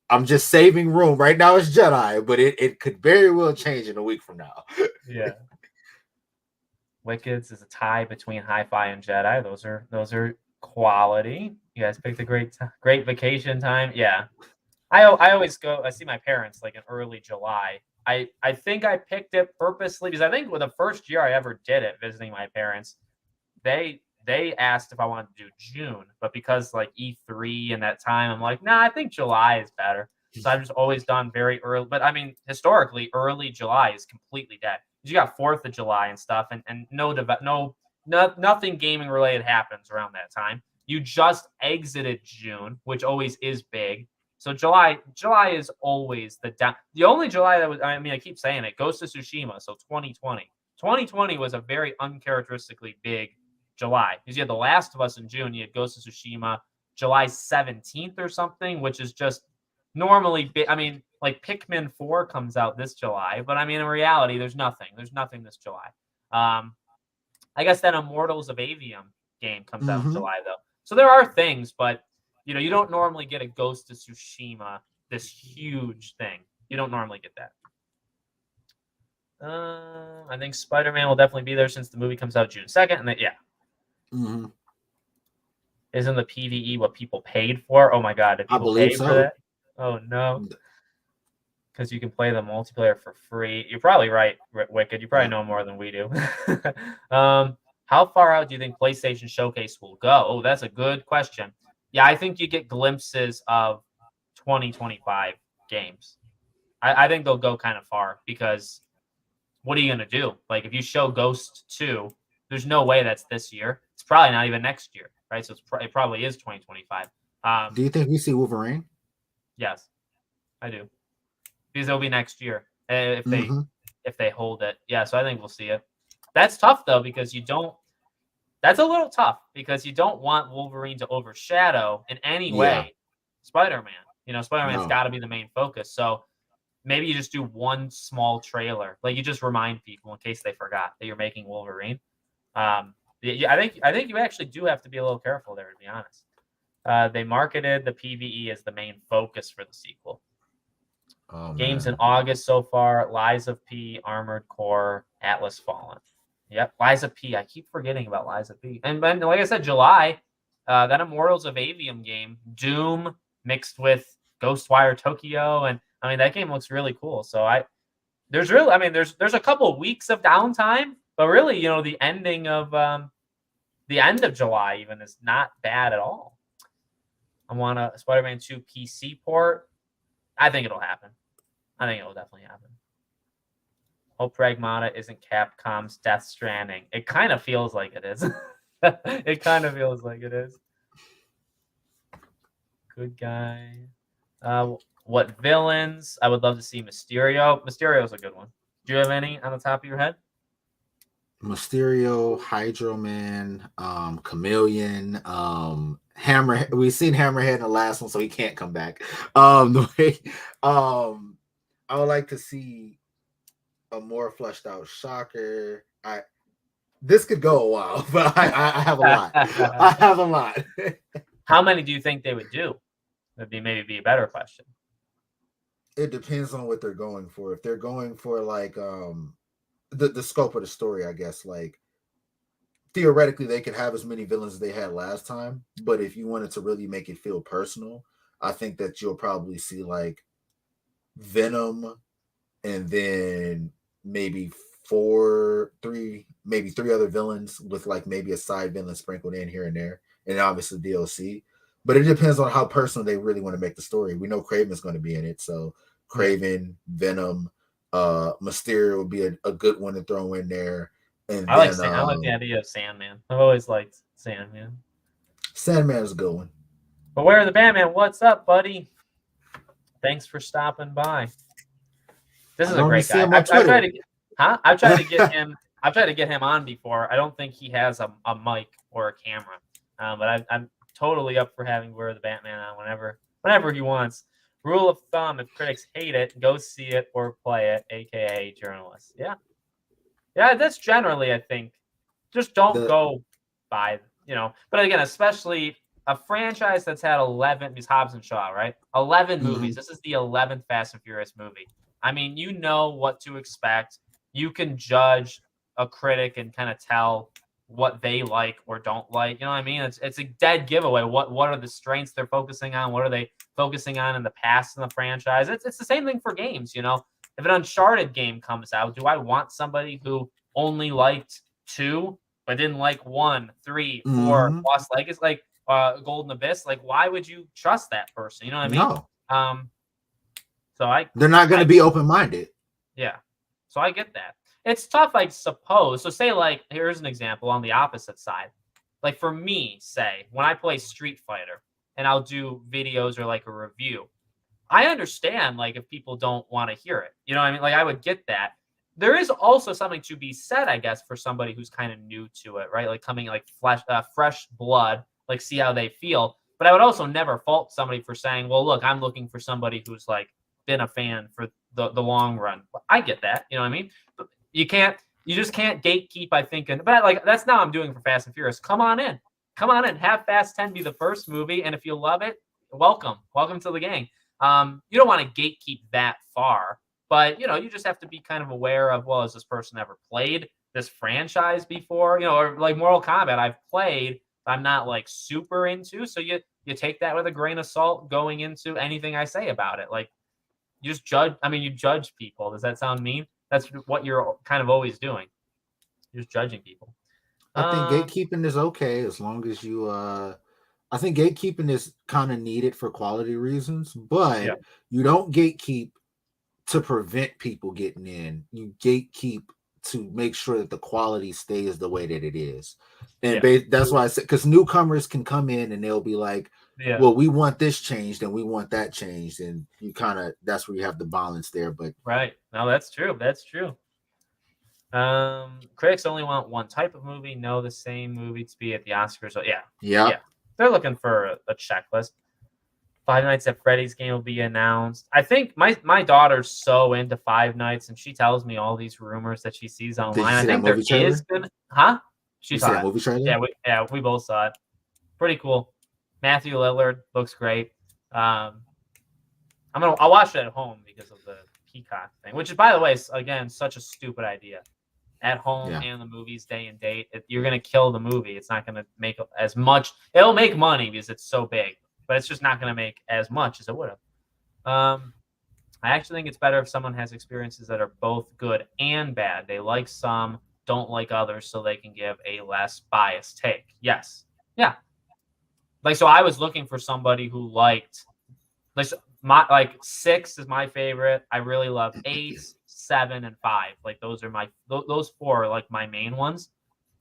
I'm just saving room. Right now it's Jedi, but it could very well change in a week from now. Yeah. Wickeds is a tie between Hi-Fi and Jedi. Those are quality. You guys picked a great vacation time. Yeah. I always go. I see my parents like in early July. I think I picked it purposely because I think with the first year I ever did it, visiting my parents, they asked if I wanted to do June, but because like E3 and that time, I'm like, nah, I think July is better. So I've just always done very early. But I mean, historically, early July is completely dead. You got 4th of July and stuff, and nothing gaming related happens around that time. You just exited June, which always is big. So July is always the only July that was. I mean, I keep saying it. Ghost of Tsushima. So 2020. 2020 was a very uncharacteristically big July because you had The Last of Us in June. You had Ghost of Tsushima July 17th or something, which is just normally big. I mean, like Pikmin 4 comes out this July, but I mean, in reality, there's nothing. There's nothing this July. I guess that Immortals of Avium game comes out in July though. So there are things, but you don't normally get a Ghost of Tsushima, this huge thing. You don't normally get that. I think Spider-Man will definitely be there since the movie comes out June 2nd. And then, Isn't the PvE what people paid for? Oh my God, did people pay for that? Oh no. Because you can play the multiplayer for free. You're probably right, Wicked. You probably know more than we do. How far out do you think PlayStation Showcase will go? Oh, that's a good question. Yeah, I think you get glimpses of 2025 games. I think they'll go kind of far because what are you going to do? Like if you show Ghost 2, there's no way that's this year. It's probably not even next year, right? So it probably is 2025. Do you think we see Wolverine? Yes, I do. Because it'll be next year if they hold it. Yeah, so I think we'll see it. That's tough though because you don't. That's a little tough because you don't want Wolverine to overshadow in any way Spider-Man. Spider-Man's got to be the main focus. So maybe you just do one small trailer, like you just remind people in case they forgot that you're making Wolverine. I think you actually do have to be a little careful there, to be honest. They marketed the PvE as the main focus for the sequel. Games in August so far: Lies of P, Armored Core, Atlas Fallen. Yep, Lies of P. I keep forgetting about Lies of P. And like I said, July, that Immortals of Avium game, Doom mixed with Ghostwire Tokyo, and I mean that game looks really cool. So there's a couple of weeks of downtime, but really, the ending of the end of July even is not bad at all. I want a Spider-Man 2 PC port. I think it'll happen. I think it'll definitely happen. Hope Pragmata isn't Capcom's Death Stranding. It kind of feels like it is. It kind of feels like it is. Good guy. What villains? I would love to see Mysterio. Mysterio's a good one. Do you have any on the top of your head? Mysterio, Hydro Man, Chameleon, Hammerhead. We've seen Hammerhead in the last one, so he can't come back. The way, I would like to see a more fleshed out Shocker. This could go a while, but I have a lot. I have a lot. How many do you think they would do? That'd be a better question. It depends on what they're going for. If they're going for like the scope of the story, I guess, like theoretically they could have as many villains as they had last time, but if you wanted to really make it feel personal, I think that you'll probably see like Venom and then maybe maybe three other villains with like maybe a side villain sprinkled in here and there, and obviously DLC. But it depends on how personal they really want to make the story. We know Craven's going to be in it, so Craven, Venom, Mysterio would be a good one to throw in there. And I like the idea of Sandman. I've always liked Sandman. Sandman's a good one. But where are the Batman? What's up, buddy? Thanks for stopping by. This is a great guy. I've tried to get him. I've tried to get him on before. I don't think he has a mic or a camera, but I'm totally up for having Where the Batman on whenever he wants. Rule of thumb: if critics hate it, go see it or play it, aka journalists. Yeah, that's generally, I think. Just don't go by, But again, especially a franchise that's had 11, these Hobbs and Shaw, right? 11 movies. This is the 11th Fast and Furious movie. I mean, you know what to expect. You can judge a critic and kind of tell what they like or don't like. You know what I mean? It's a dead giveaway. What are the strengths they're focusing on? What are they focusing on in the past in the franchise? It's the same thing for games, If an Uncharted game comes out, do I want somebody who only liked 2 but didn't like 1, 3, 4, Lost Legacy, like Golden Abyss? Like, why would you trust that person? You know what I mean? No. They're not going to be open-minded. Yeah. So I get that. It's tough, I suppose. So say, like, here's an example on the opposite side. Like for me, say, when I play Street Fighter and I'll do videos or like a review, I understand, like, if people don't want to hear it. You know what I mean? Like, I would get that. There is also something to be said, I guess, for somebody who's kind of new to it, right? Like coming like fresh blood, like see how they feel. But I would also never fault somebody for saying, well, look, I'm looking for somebody who's like been a fan for the long run. I get that. You know what I mean? But you just can't gatekeep, I think. But like, that's now I'm doing for Fast and Furious. Come on in. Have Fast 10 be the first movie. And if you love it, welcome to the gang. You don't want to gatekeep that far. But, you just have to be kind of aware of, well, has this person ever played this franchise before? Or like Mortal Kombat, I've played, I'm not like super into. So you take that with a grain of salt going into anything I say about it. Like, you just judge. I mean, you judge people. Does that sound mean? That's what you're kind of always doing. You're just judging people. I think gatekeeping is okay as long as you I think gatekeeping is kind of needed for quality reasons, but you don't gatekeep to prevent people getting in. You gatekeep to make sure that the quality stays the way that it is. And that's why I said, because newcomers can come in and they'll be like, well, we want this changed and we want that changed. And you kind of, that's where you have the balance there. But right. No, that's true. That's true. Critics only want one type of movie, know the same movie to be at the Oscars. So yeah. They're looking for a checklist. Five Nights at Freddy's game will be announced. I think my daughter's so into Five Nights, and she tells me all these rumors that she sees online. I think there is gonna, She saw that movie trailer. We both saw it. Pretty cool. Matthew Lillard looks great. I'll watch it at home because of the Peacock thing, which is, by the way, is, again, such a stupid idea. At home and the movies day and date, you're gonna kill the movie. It's not gonna make as much. It'll make money because it's so big, but it's just not going to make as much as it would have. I actually think it's better if someone has experiences that are both good and bad. They like some, don't like others so they can give a less biased take. Yes. Yeah. Like, so I was looking for somebody who liked, like 6 is my favorite. I really love 8, 7, and 5. Like those are those 4 are like my main ones.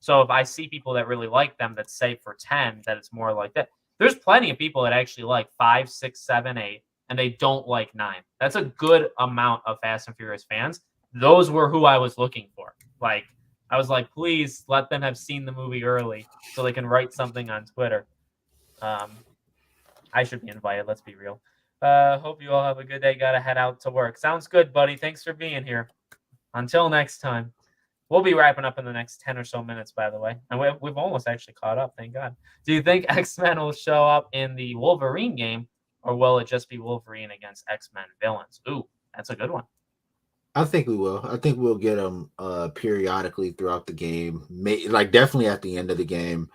So if I see people that really like them that say for 10 that it's more like that, there's plenty of people that actually like 5, 6, 7, 8, and they don't like 9. That's a good amount of Fast and Furious fans. Those were who I was looking for. Like, I was like, please let them have seen the movie early so they can write something on Twitter. I should be invited. Let's be real. Hope you all have a good day. Got to head out to work. Sounds good, buddy. Thanks for being here. Until next time. We'll be wrapping up in the next 10 or so minutes, by the way. And we've almost actually caught up, thank God. Do you think X-Men will show up in the Wolverine game, or will it just be Wolverine against X-Men villains? Ooh, that's a good one. I think we will. I think we'll get them periodically throughout the game. Like definitely at the end of the game,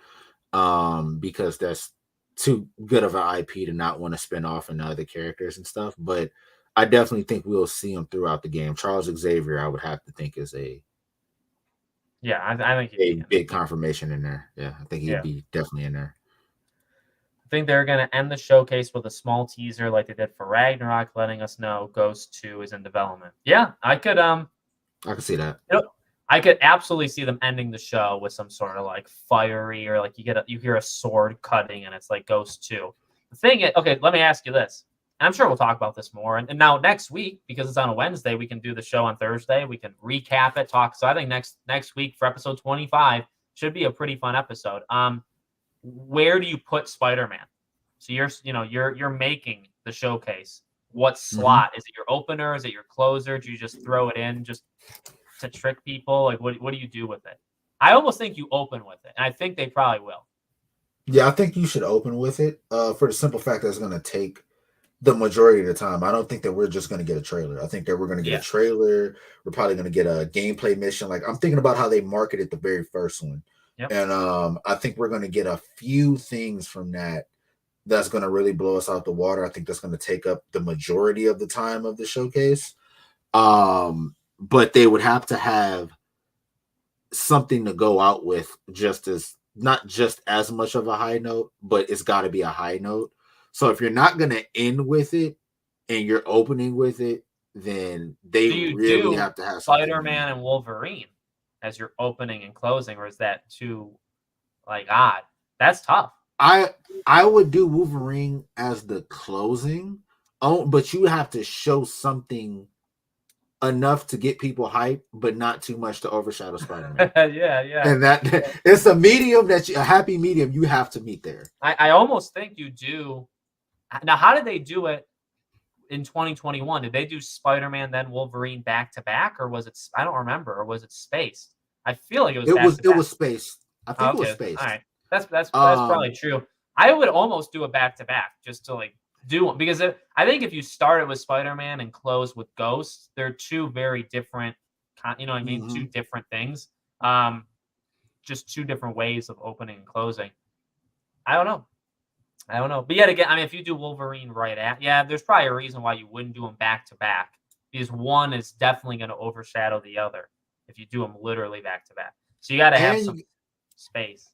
because that's too good of an IP to not want to spin off into other characters and stuff. But I definitely think we'll see them throughout the game. Charles Xavier, I would have to think is a I think a big confirmation in there. Yeah, I think he'd be definitely in there. I think they're going to end the showcase with a small teaser like they did for Ragnarok, letting us know Ghost 2 is in development. Yeah, I could see that. I could absolutely see them ending the show with some sort of like fiery, or like you hear a sword cutting and it's like Ghost 2. The thing is, okay, let me ask you this. And I'm sure we'll talk about this more. And now next week, because it's on a Wednesday, we can do the show on Thursday. We can recap it, talk. So I think next week for episode 25 should be a pretty fun episode. Where do you put Spider-Man? So you're making the showcase. What slot? Is it your opener? Is it your closer? Do you just throw it in just to trick people? Like, what do you do with it? I almost think you open with it, and I think they probably will. Yeah, I think you should open with it for the simple fact that it's going to take the majority of the time. I don't think that we're just going to get a trailer. I think that we're going to get a trailer. We're probably going to get a gameplay mission. Like, I'm thinking about how they marketed the very first one. Yep. And I think we're going to get a few things from that's going to really blow us out the water. I think that's going to take up the majority of the time of the showcase. But they would have to have something to go out with, not just as much of a high note, but it's got to be a high note. So if you're not going to end with it and you're opening with it, then they really have to have Spider-Man and Wolverine as your opening and closing, or is that too odd? That's tough. I would do Wolverine as the closing, but you have to show something enough to get people hyped, but not too much to overshadow Spider-Man. yeah. And that it's a medium a happy medium you have to meet there. I almost think you do. Now, how did they do it in 2021? Did they do Spider-Man then Wolverine back to back, or was it? I don't remember. Or was it spaced? I feel like it was. It was spaced. I think it was spaced. All right, that's probably true. I would almost do a back to back just to do one, because I think if you started with Spider-Man and close with Ghost, they're two very different. You know what I mean? Two different things. Just two different ways of opening and closing. I don't know. But yet again, I mean, if you do Wolverine there's probably a reason why you wouldn't do them back to back, because one is definitely going to overshadow the other if you do them literally back to back. So you got to have some space.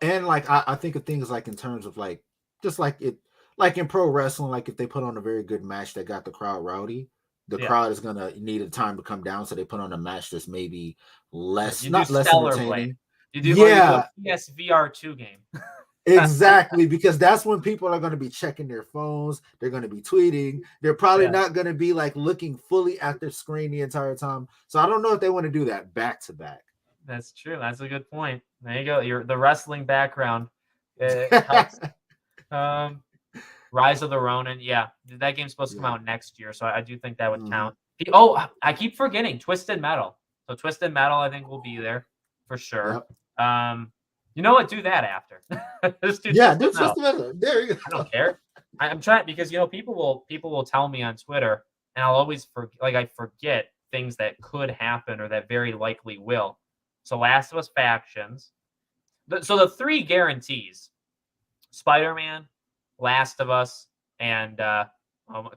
And I think of things like in terms of just like in pro wrestling, like if they put on a very good match that got the crowd rowdy, the crowd is gonna need a time to come down, so they put on a match that's maybe less entertaining. You do a PSVR 2 game. Exactly, because that's when people are going to be checking their phones. They're going to be tweeting. They're probably not going to be looking fully at their screen the entire time. So I don't know if they want to do that back to back. That's true. That's a good point. There you go. The wrestling background helps. Rise of the Ronin. Yeah, that game's supposed to come out next year, so I do think that would count. I keep forgetting Twisted Metal. So Twisted Metal, I think, will be there for sure. Yep. You know what? Do that after. Do Twisted Metal. There you go. I don't care. I'm trying, because people will tell me on Twitter, and I'll always I forget things that could happen or that very likely will. So Last of Us Factions. So the 3 guarantees: Spider-Man, Last of Us, and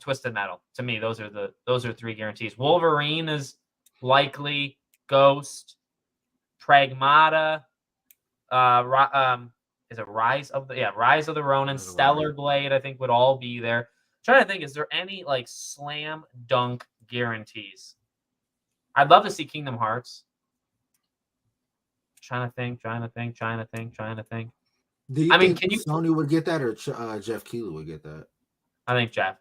Twisted Metal. To me, those are 3 guarantees. Wolverine is likely. Ghost, Pragmata, is it Rise of the Ronin, Stellar Blade, I think would all be there. I'm trying to think, is there any like slam dunk guarantees? I'd love to see Kingdom Hearts. Trying to think. Do you think Sony would get that, or Jeff Keighley would get that? I think Jeff.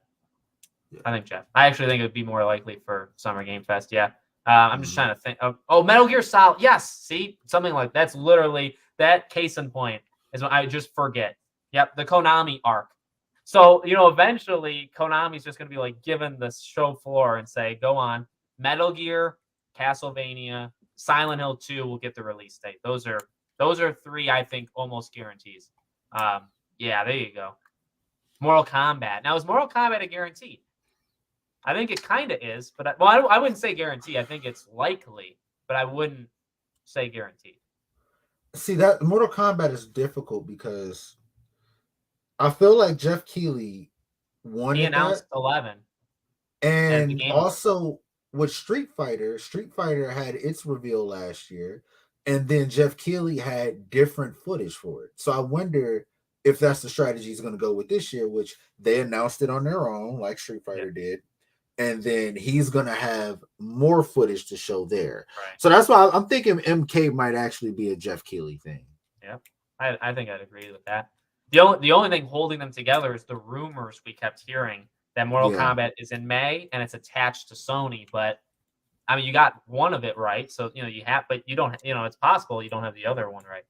Yeah. I actually think it would be more likely for Summer Game Fest. Yeah. I'm just trying to think. Oh, Metal Gear Solid. Yes. See, something like that's literally that case in point is when I just forget. Yep. The Konami arc. So, eventually Konami's just going to be like given the show floor and say, go on. Metal Gear, Castlevania, Silent Hill 2 will get the release date. Those are three, I think, almost guarantees. Yeah, there you go. Mortal Kombat. Now, is Mortal Kombat a guarantee? I think it kind of is, but I wouldn't say guarantee. I think it's likely, but I wouldn't say guaranteed. See, that Mortal Kombat is difficult because I feel like Jeff Keighley wanted He announced that. 11. And also with Street Fighter had its reveal last year, and then Jeff Keighley had different footage for it. So I wonder if that's the strategy he's going to go with this year, which they announced it on their own, like Street Fighter did. And then he's going to have more footage to show there. Right. So that's why I'm thinking MK might actually be a Jeff Keighley thing. Yeah, I think I'd agree with that. The only thing holding them together is the rumors we kept hearing that Mortal Kombat is in May and it's attached to Sony. But, I mean, you got one of it right. So, you have, but you don't, it's possible you don't have the other one right.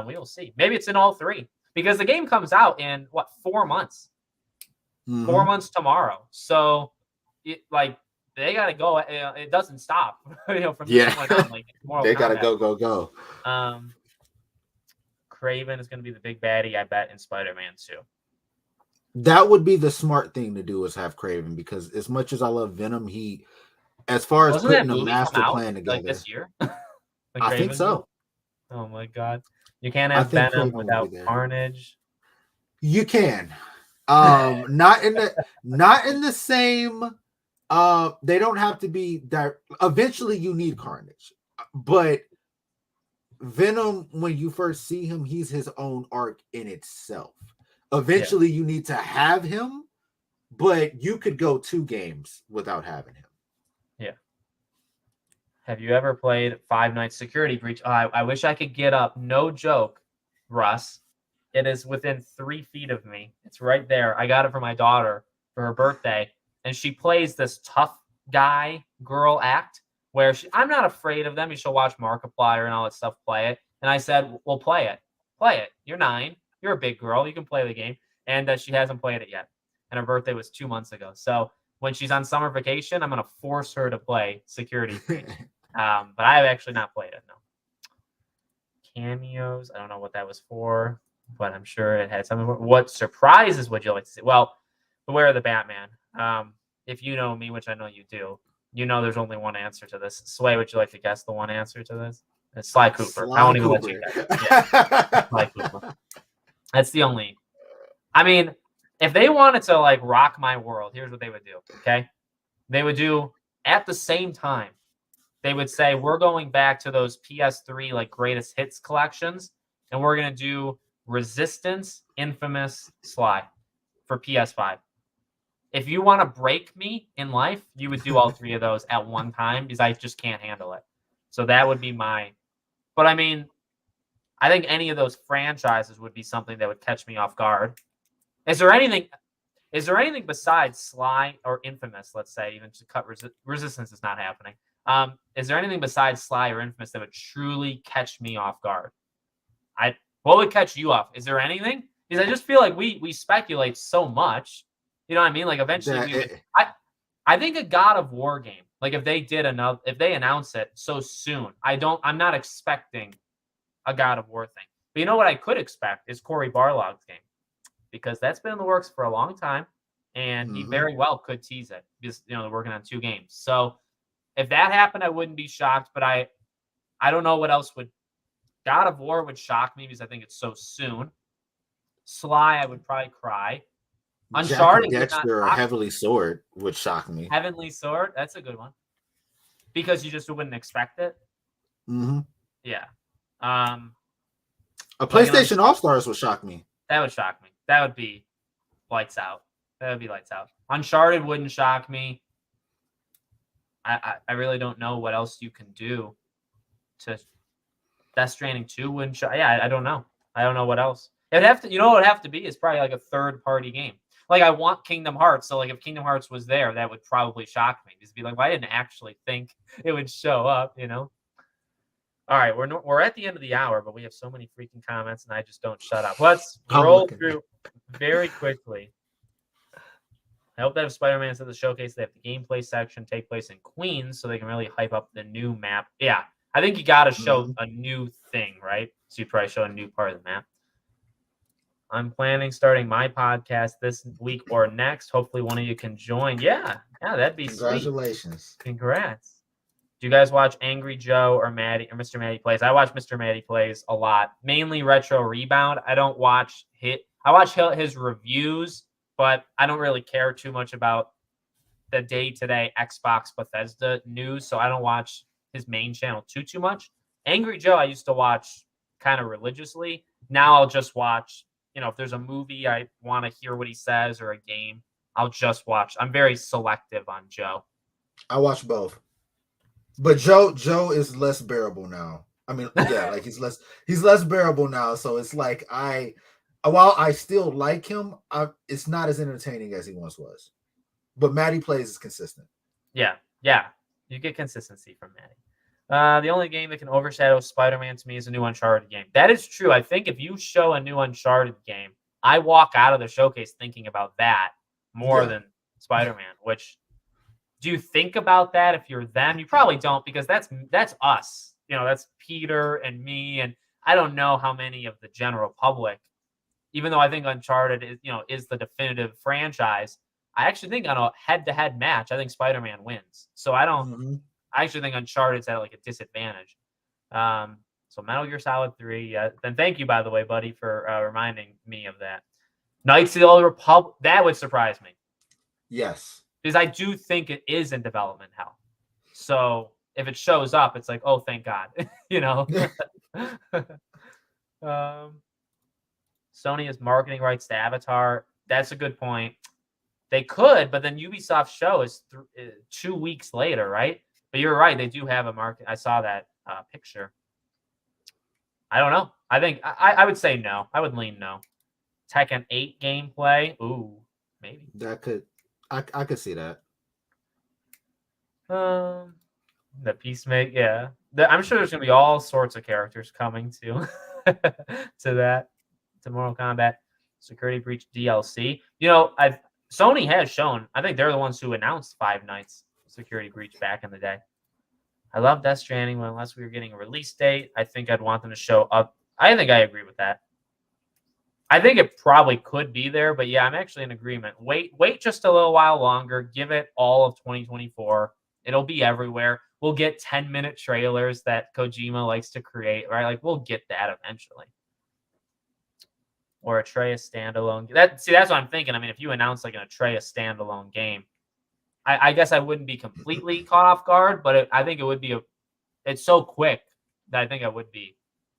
We'll see. Maybe it's in all three because the game comes out in, 4 months? 4 months tomorrow. So, they got to go. It doesn't stop. From this point on. Like they got to go. Kraven is going to be the big baddie, I bet, in Spider-Man 2. That would be the smart thing to do, is have Kraven, because as much as I love Venom, as far as putting a master plan together, this year. I think so. Oh my god, you can't have Venom without Carnage. You can, not in the same. They don't have to be that. Eventually, you need Carnage, but Venom, when you first see him, he's his own arc in itself. Eventually, you need to have him, but you could go 2 games without having him. Yeah. Have you ever played Five Nights Security Breach? I wish I could get up. No joke, Russ. It is within 3 feet of me. It's right there. I got it for my daughter for her birthday, and she plays this tough guy girl act where I'm not afraid of them. She'll watch Markiplier and all that stuff, play it. And I said, well, play it. Play it. You're 9. You're a big girl. You can play the game. And she hasn't played it yet. And her birthday was 2 months ago. So when she's on summer vacation, I'm going to force her to play Security Breach. But I have actually not played it, no. Cameos. I don't know what that was for, but I'm sure it had something. What surprises would you like to see? Well, Beware of the Batman. If you know me, which I know you do, there's only one answer to this. Sway, would you like to guess the one answer to this? It's Sly Cooper. I won't even let you guess. Yeah. Sly Cooper. That's the only. I mean, if they wanted to rock my world, here's what they would do. Okay, they would do at the same time. They would say we're going back to those PS3 greatest hits collections, and we're gonna do Resistance, Infamous, Sly for PS5. If you want to break me in life, you would do all 3 of those at one time because I just can't handle it. So that would be my. But I mean, I think any of those franchises would be something that would catch me off guard. Is there anything besides Sly or Infamous, let's say, even to cut Resistance is not happening. Is there anything besides Sly or Infamous that would truly catch me off guard? What would catch you off? Is there anything? Because I just feel like we speculate so much. You know what I mean? Eventually I think a God of War game, if they announce it so soon, I'm not expecting a God of War thing. But you know what I could expect is Cory Barlog's game, because that's been in the works for a long time, and he very well could tease it because they're working on 2 games. So if that happened, I wouldn't be shocked. But I don't know what else would. God of War would shock me because I think it's so soon. Sly, I would probably cry. Uncharted, Dexter or Heavenly Sword would shock me. Heavenly Sword, that's a good one, because you just wouldn't expect it. Yeah. A PlayStation All Stars would shock me. That would shock me. That would be lights out. That would be lights out. Uncharted wouldn't shock me. I really don't know what else you can do to Death Stranding 2 wouldn't shock. Yeah, I don't know. I don't know what else. It'd have to, what it'd have to be is probably like a third party game. Like I want Kingdom Hearts. So like if Kingdom Hearts was there, that would probably shock me. Just be like, well, I didn't actually think it would show up, All right, we're at the end of the hour, but we have so many freaking comments, and I just don't shut up. Let's roll through very quickly. I hope that if Spider-Man's at the showcase, they have the gameplay section take place in Queens, so they can really hype up the new map. Yeah, I think you got to show a new thing, right? So you probably show a new part of the map. I'm planning starting my podcast this week or next. Hopefully, one of you can join. Yeah, that'd be Congratulations. Sweet. Congrats. Do you guys watch Angry Joe or Maddie or Mr. Maddie Plays? I watch Mr. Maddie Plays a lot, mainly Retro Rebound. I don't watch I watch his reviews, but I don't really care too much about the day-to-day Xbox Bethesda news, so I don't watch his main channel too much. Angry Joe I used to watch kind of religiously. Now I'll just watch, if there's a movie I want to hear what he says or a game, I'll just watch. I'm very selective on Joe. I watch both. But Joe is less bearable now. I mean, yeah, like he's less bearable now. So it's like while I still like him, it's not as entertaining as he once was. But Maddie Plays is consistent. Yeah. You get consistency from Maddie. The only game that can overshadow Spider-Man to me is a new Uncharted game. That is true. I think if you show a new Uncharted game, I walk out of the showcase thinking about that more than Spider-Man, which... Do you think about that if you're them? You probably don't, because that's us. That's Peter and me, and I don't know how many of the general public, even though I think Uncharted is the definitive franchise. I actually think on a head-to-head match, I think Spider-Man wins. So I don't. Mm-hmm. I actually think Uncharted's at like a disadvantage. So Metal Gear Solid 3. Then thank you, by the way, buddy, for reminding me of that. Knights of the Old Republic. That would surprise me. Yes. Because I do think it is in development hell. So if it shows up, it's like, oh, thank God. Sony is marketing rights to Avatar. That's a good point. They could, but then Ubisoft's show is 2 weeks later, right? But you're right. They do have a market. I saw that picture. I don't know. I think I would say no. I would lean no. Tekken 8 gameplay. Ooh, maybe. That could. I could see that. The Peacemaker, yeah. I'm sure there's gonna be all sorts of characters coming to to Mortal Kombat Security Breach DLC. Sony has shown. I think they're the ones who announced Five Nights Security Breach back in the day. I love Death Stranding, but unless we were getting a release date, I think I'd want them to show up. I think I agree with that. I think it probably could be there, but yeah, I'm actually in agreement. Wait just a little while longer. Give it all of 2024. It'll be everywhere. We'll get 10-minute trailers that Kojima likes to create, right? Like, we'll get that eventually. Or Atreus standalone. That's what I'm thinking. I mean, if you announce like an Atreus standalone game, I guess I wouldn't be completely caught off guard, but I think it would be it's so quick that I think I would be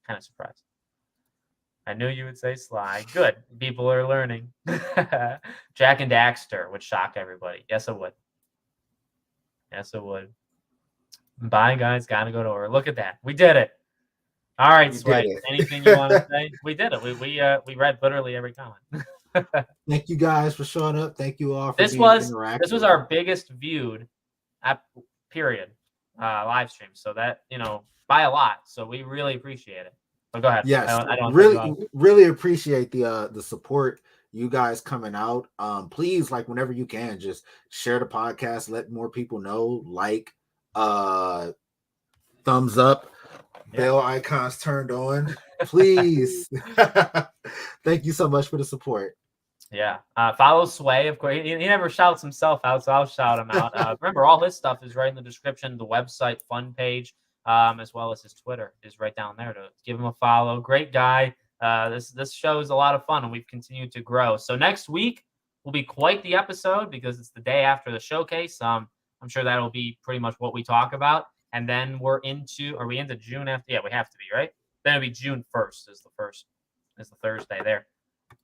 kind of surprised. I knew you would say Sly. Good. People are learning. Jack and Daxter would shock everybody. Yes, it would. Yes, it would. Bye, guys. Gotta go to work. Look at that. We did it. All right, Sway. Anything you want to say? We did it. We read literally every comment. Thank you guys for showing up. Thank you all for being interactive. This was our biggest viewed period live stream. So that, by a lot. So we really appreciate it. But go ahead. Yes, I don't really appreciate the support. You guys coming out. Please, like whenever you can, just share the podcast. Let more people know. Like, thumbs up, bell icons turned on. Please. Thank you so much for the support. Yeah. Follow Sway. Of course, he never shouts himself out, so I'll shout him out. Remember, all his stuff is right in the description. The website, fun page. As well as his Twitter is right down there to give him a follow. Great guy. This show is a lot of fun, and we've continued to grow. So next week will be quite the episode because it's the day after the showcase. I'm sure that'll be pretty much what we talk about. And then are we into June after? Yeah, we have to be, right? Then it'll be June 1st is the Thursday there.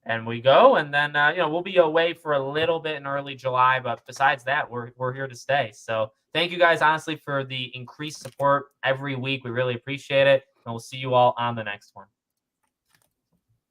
And we go, and then we'll be away for a little bit in early July, but besides that, we're here to stay. So thank you guys, honestly, for the increased support every week. We really appreciate it, and we'll see you all on the next one.